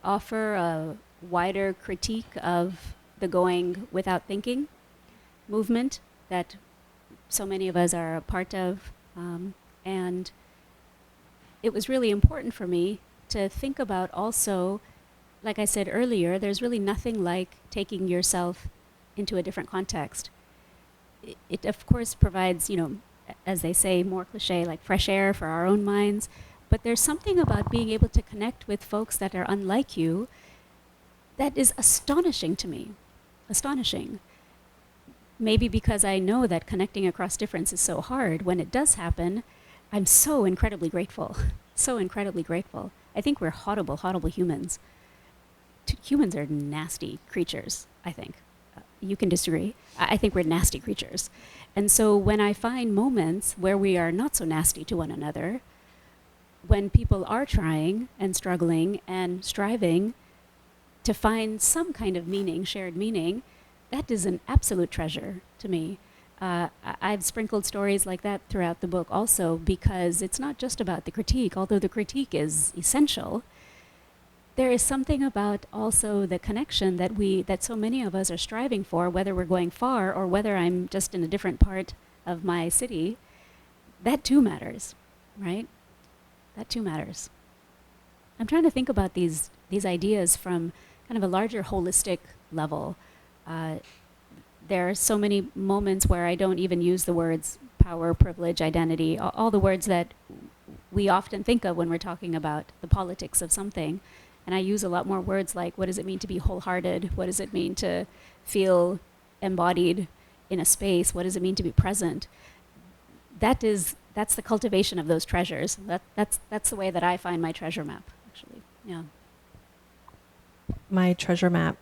offer a wider critique of the going without thinking movement that so many of us are a part of. And it was really important for me to think about also, like I said earlier, there's really nothing like taking yourself into a different context. It of course provides, as they say, more cliche, like fresh air for our own minds. But there's something about being able to connect with folks that are unlike you that is astonishing to me. Astonishing. Maybe because I know that connecting across difference is so hard. When it does happen, I'm so incredibly grateful. So incredibly grateful. I think we're horrible, horrible humans. Humans are nasty creatures, I think. You can disagree. I think we're nasty creatures. And so when I find moments where we are not so nasty to one another, when people are trying and struggling and striving to find some kind of meaning, shared meaning, that is an absolute treasure to me. I've sprinkled stories like that throughout the book also, because it's not just about the critique, although the critique is essential. There is something about also the connection that so many of us are striving for, whether we're going far or whether I'm just in a different part of my city. That too matters, right? That too matters. I'm trying to think about these ideas from kind of a larger holistic level. There are so many moments where I don't even use the words power, privilege, identity, all the words that we often think of when we're talking about the politics of something. And I use a lot more words like, what does it mean to be wholehearted? What does it mean to feel embodied in a space? What does it mean to be present? That's the cultivation of those treasures. That's the way that I find my treasure map, actually. Yeah. My treasure map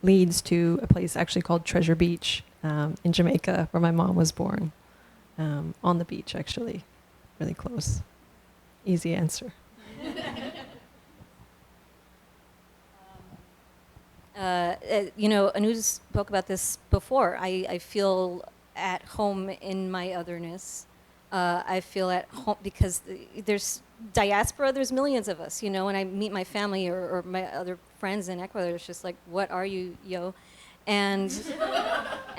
leads to a place actually called Treasure Beach in Jamaica, where my mom was born. On the beach, actually. Really close. Easy answer. Anu spoke about this before. I feel at home in my otherness. I feel at home because there's Diaspora, there's millions of us, when I meet my family or my other friends in Ecuador, it's just like, what are you, yo? And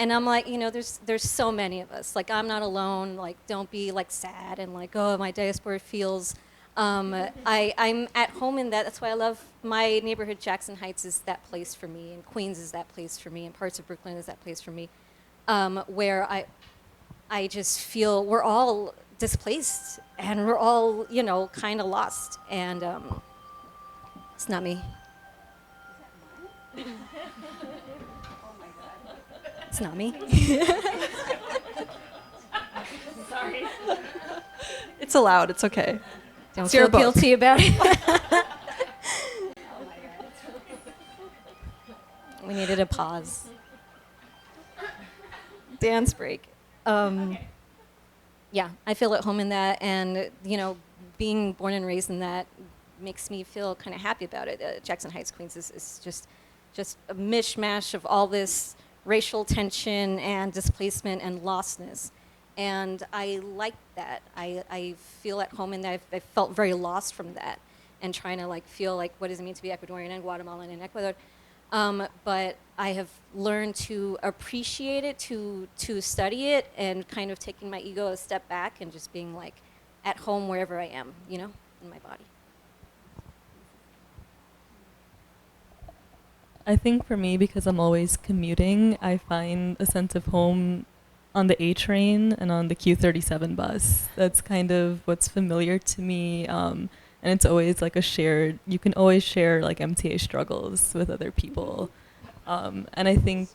And I'm like, there's so many of us. Like, I'm not alone. Like, don't be like sad and like, oh, my diaspora feels. I'm at home in that. That's why I love my neighborhood. Jackson Heights is that place for me, and Queens is that place for me, and parts of Brooklyn is that place for me, where I just feel we're all displaced and we're all, kind of lost. And it's not me. It's not me. Sorry. It's allowed. It's okay. Don't It's your feel book. guilty about it. We needed a pause. Dance break. Yeah, I feel at home in that, and being born and raised in that makes me feel kind of happy about it. Jackson Heights, Queens is just a mishmash of all this racial tension and displacement and lostness. And I like that. I feel at home in that. I felt very lost from that, and trying to feel like, what does it mean to be Ecuadorian and Guatemalan and Ecuador? But I have learned to appreciate it, to study it, and kind of taking my ego a step back and just being like at home wherever I am, in my body. I think for me, because I'm always commuting, I find a sense of home on the A train and on the Q37 bus. That's kind of what's familiar to me. And it's always like you can always share like MTA struggles with other people. And I think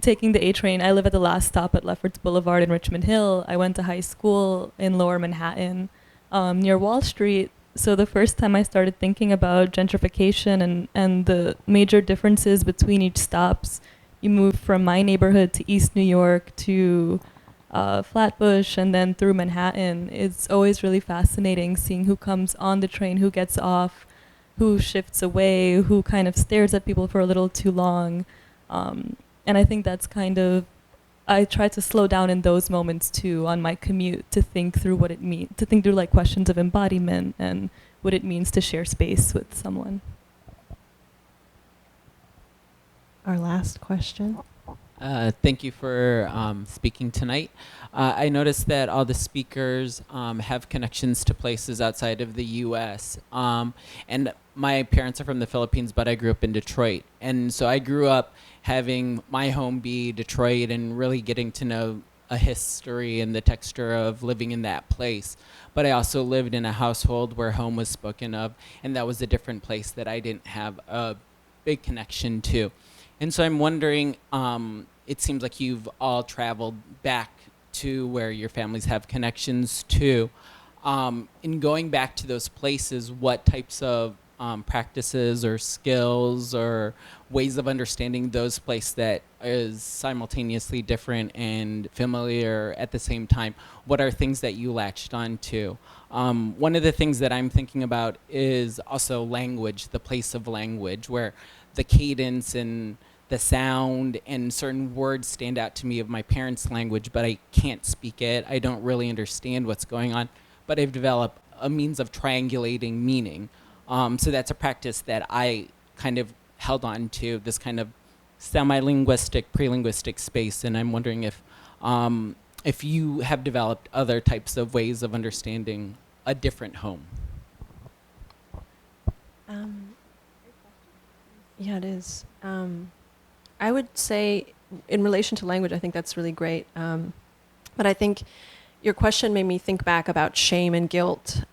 taking the A train, I live at the last stop at Lefferts Boulevard in Richmond Hill. I went to high school in Lower Manhattan, near Wall Street. So the first time I started thinking about gentrification and the major differences between each stops, you move from my neighborhood to East New York to Flatbush and then through Manhattan. It's always really fascinating seeing who comes on the train, who gets off, who shifts away, who kind of stares at people for a little too long. And I think that's I try to slow down in those moments too on my commute to think through what it means, to think through like questions of embodiment and what it means to share space with someone. Our last question. Thank you for speaking tonight. I noticed that all the speakers have connections to places outside of the U.S. And my parents are from the Philippines, but I grew up in Detroit. And so I grew up having my home be Detroit and really getting to know a history and the texture of living in that place. But I also lived in a household where home was spoken of, and that was a different place that I didn't have a big connection to. And so I'm wondering, it seems like you've all traveled back to where your families have connections to. In going back to those places, what types of practices or skills or ways of understanding those places that is simultaneously different and familiar at the same time, what are things that you latched on to? One of the things that I'm thinking about is also language, the place of language, where the cadence and the sound and certain words stand out to me of my parents' language, but I can't speak it. I don't really understand what's going on, but I've developed a means of triangulating meaning. So that's a practice that I kind of held on to, this kind of semi-linguistic, pre-linguistic space, and I'm wondering if you have developed other types of ways of understanding a different home. Yeah, it is. I would say, in relation to language, I think that's really great. But I think your question made me think back about shame and guilt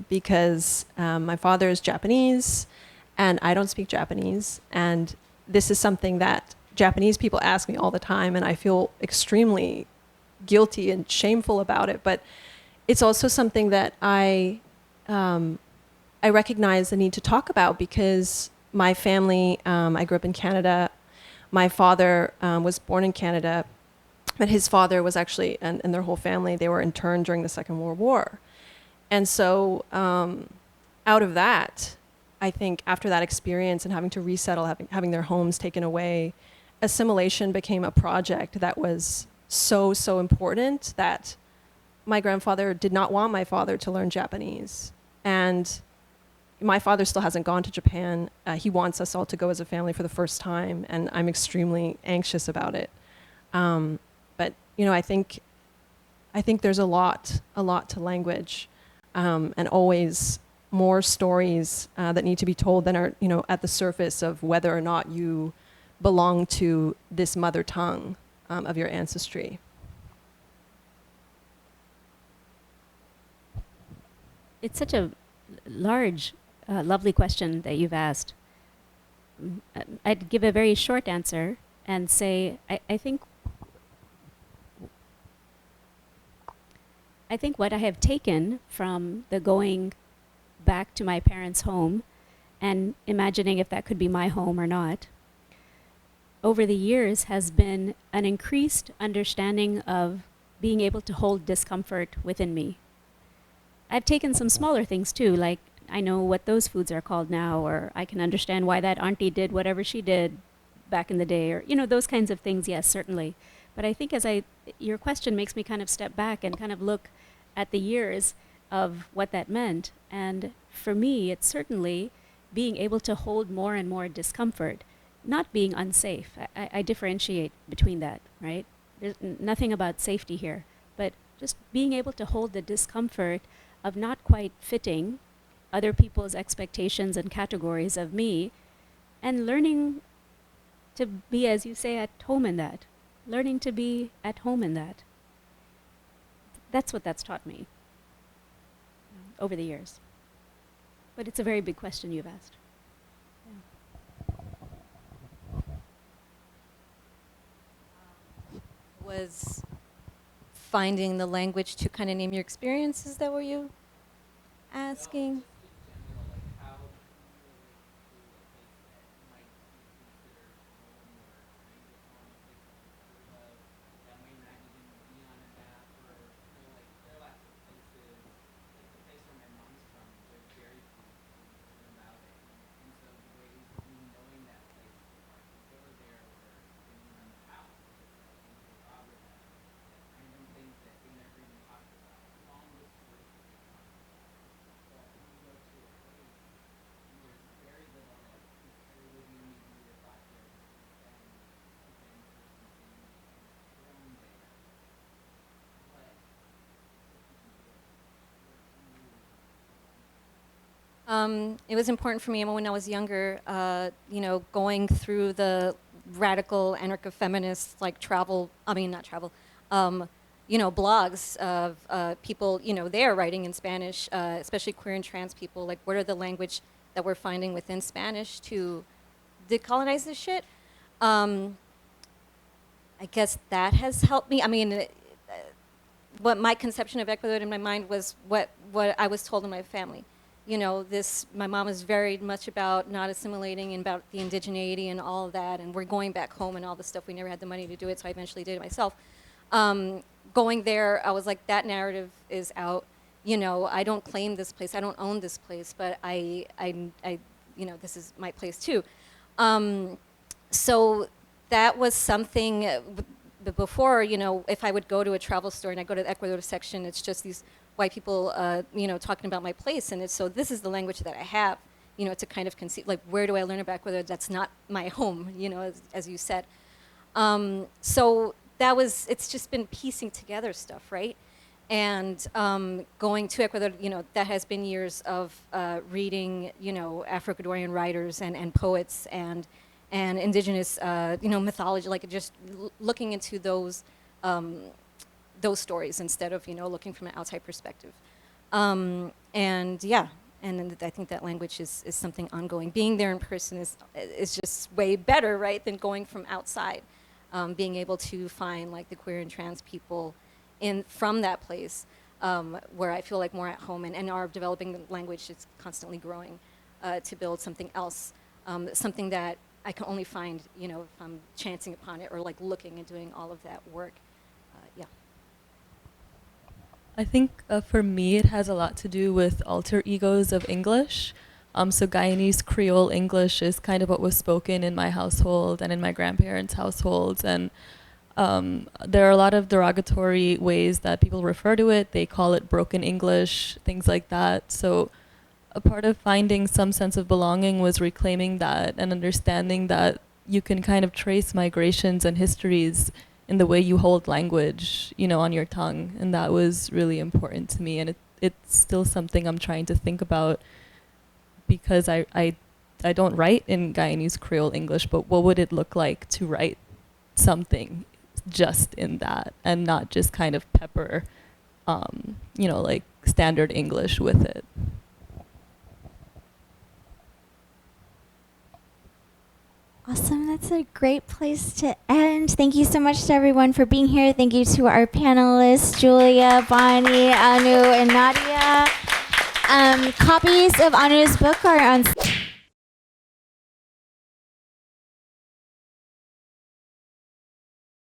because my father is Japanese and I don't speak Japanese. And this is something that Japanese people ask me all the time, and I feel extremely guilty and shameful about it. But it's also something that I recognize the need to talk about because my family, I grew up in Canada. My father was born in Canada, but his father was actually, and their whole family, they were interned during the Second World War. And so out of that, I think after that experience and having to resettle, having their homes taken away, assimilation became a project that was so, so important that my grandfather did not want my father to learn Japanese. And my father still hasn't gone to Japan. He wants us all to go as a family for the first time, and I'm extremely anxious about it. But I think there's a lot to language, and always more stories that need to be told than are at the surface of whether or not you belong to this mother tongue of your ancestry. It's such a large, lovely question that you've asked. I'd give a very short answer and say I think what I have taken from the going back to my parents' home and imagining if that could be my home or not over the years has been an increased understanding of being able to hold discomfort within me. I've taken some smaller things too, like I know what those foods are called now, or I can understand why that auntie did whatever she did back in the day, or those kinds of things, yes, certainly. But I think your question makes me kind of step back and kind of look at the years of what that meant. And for me, it's certainly being able to hold more and more discomfort, not being unsafe. I differentiate between that, right? There's nothing about safety here, but just being able to hold the discomfort of not quite fitting other people's expectations and categories of me, and learning to be, as you say, at home in that. Learning to be at home in that. That's what that's taught me over the years. But it's a very big question you've asked. Was finding the language to kind of name your experience? Is that what you asking? It was important for me when I was younger, going through the radical anarcho-feminist, like blogs of people, there writing in Spanish, especially queer and trans people, like what are the language that we're finding within Spanish to decolonize this shit. I guess that has helped me. I mean, what my conception of Ecuador in my mind was what I was told in my family. My mom is very much about not assimilating and about the indigeneity and all of that, and we're going back home and all the stuff. We never had the money to do it, so I eventually did it myself. Going there, I was like, that narrative is out. I don't claim this place, I don't own this place, but I this is my place too. So that was something. Before, if I would go to a travel store and I go to the Ecuador section, it's just these white people, talking about my place, and so this is the language that I have, to kind of conceive, like, where do I learn about Ecuador? That's not my home, as you said. So it's just been piecing together stuff, right? And going to Ecuador, that has been years of reading, Afro-Ecuadorian writers and poets and indigenous, mythology, like just looking into those stories instead of, looking from an outside perspective. And I think that language is something ongoing. Being there in person is just way better, right, than going from outside. Being able to find like the queer and trans people from that place, where I feel like more at home, and our developing the language is constantly growing to build something else, something that I can only find, if I'm chancing upon it or like looking and doing all of that work. I think for me it has a lot to do with alter egos of English. So Guyanese Creole English is kind of what was spoken in my household and in my grandparents' households. And there are a lot of derogatory ways that people refer to it. They call it broken English, things like that. So a part of finding some sense of belonging was reclaiming that and understanding that you can kind of trace migrations and histories in the way you hold language, you know, on your tongue. And that was really important to me. And it's still something I'm trying to think about, because I don't write in Guyanese Creole English, but what would it look like to write something just in that and not just kind of pepper, you know, like standard English with it? Awesome. That's a great place to end. Thank you so much to everyone for being here. Thank you to our panelists, Julia, Bani, Anu, and Nadia. Copies of Anu's book are on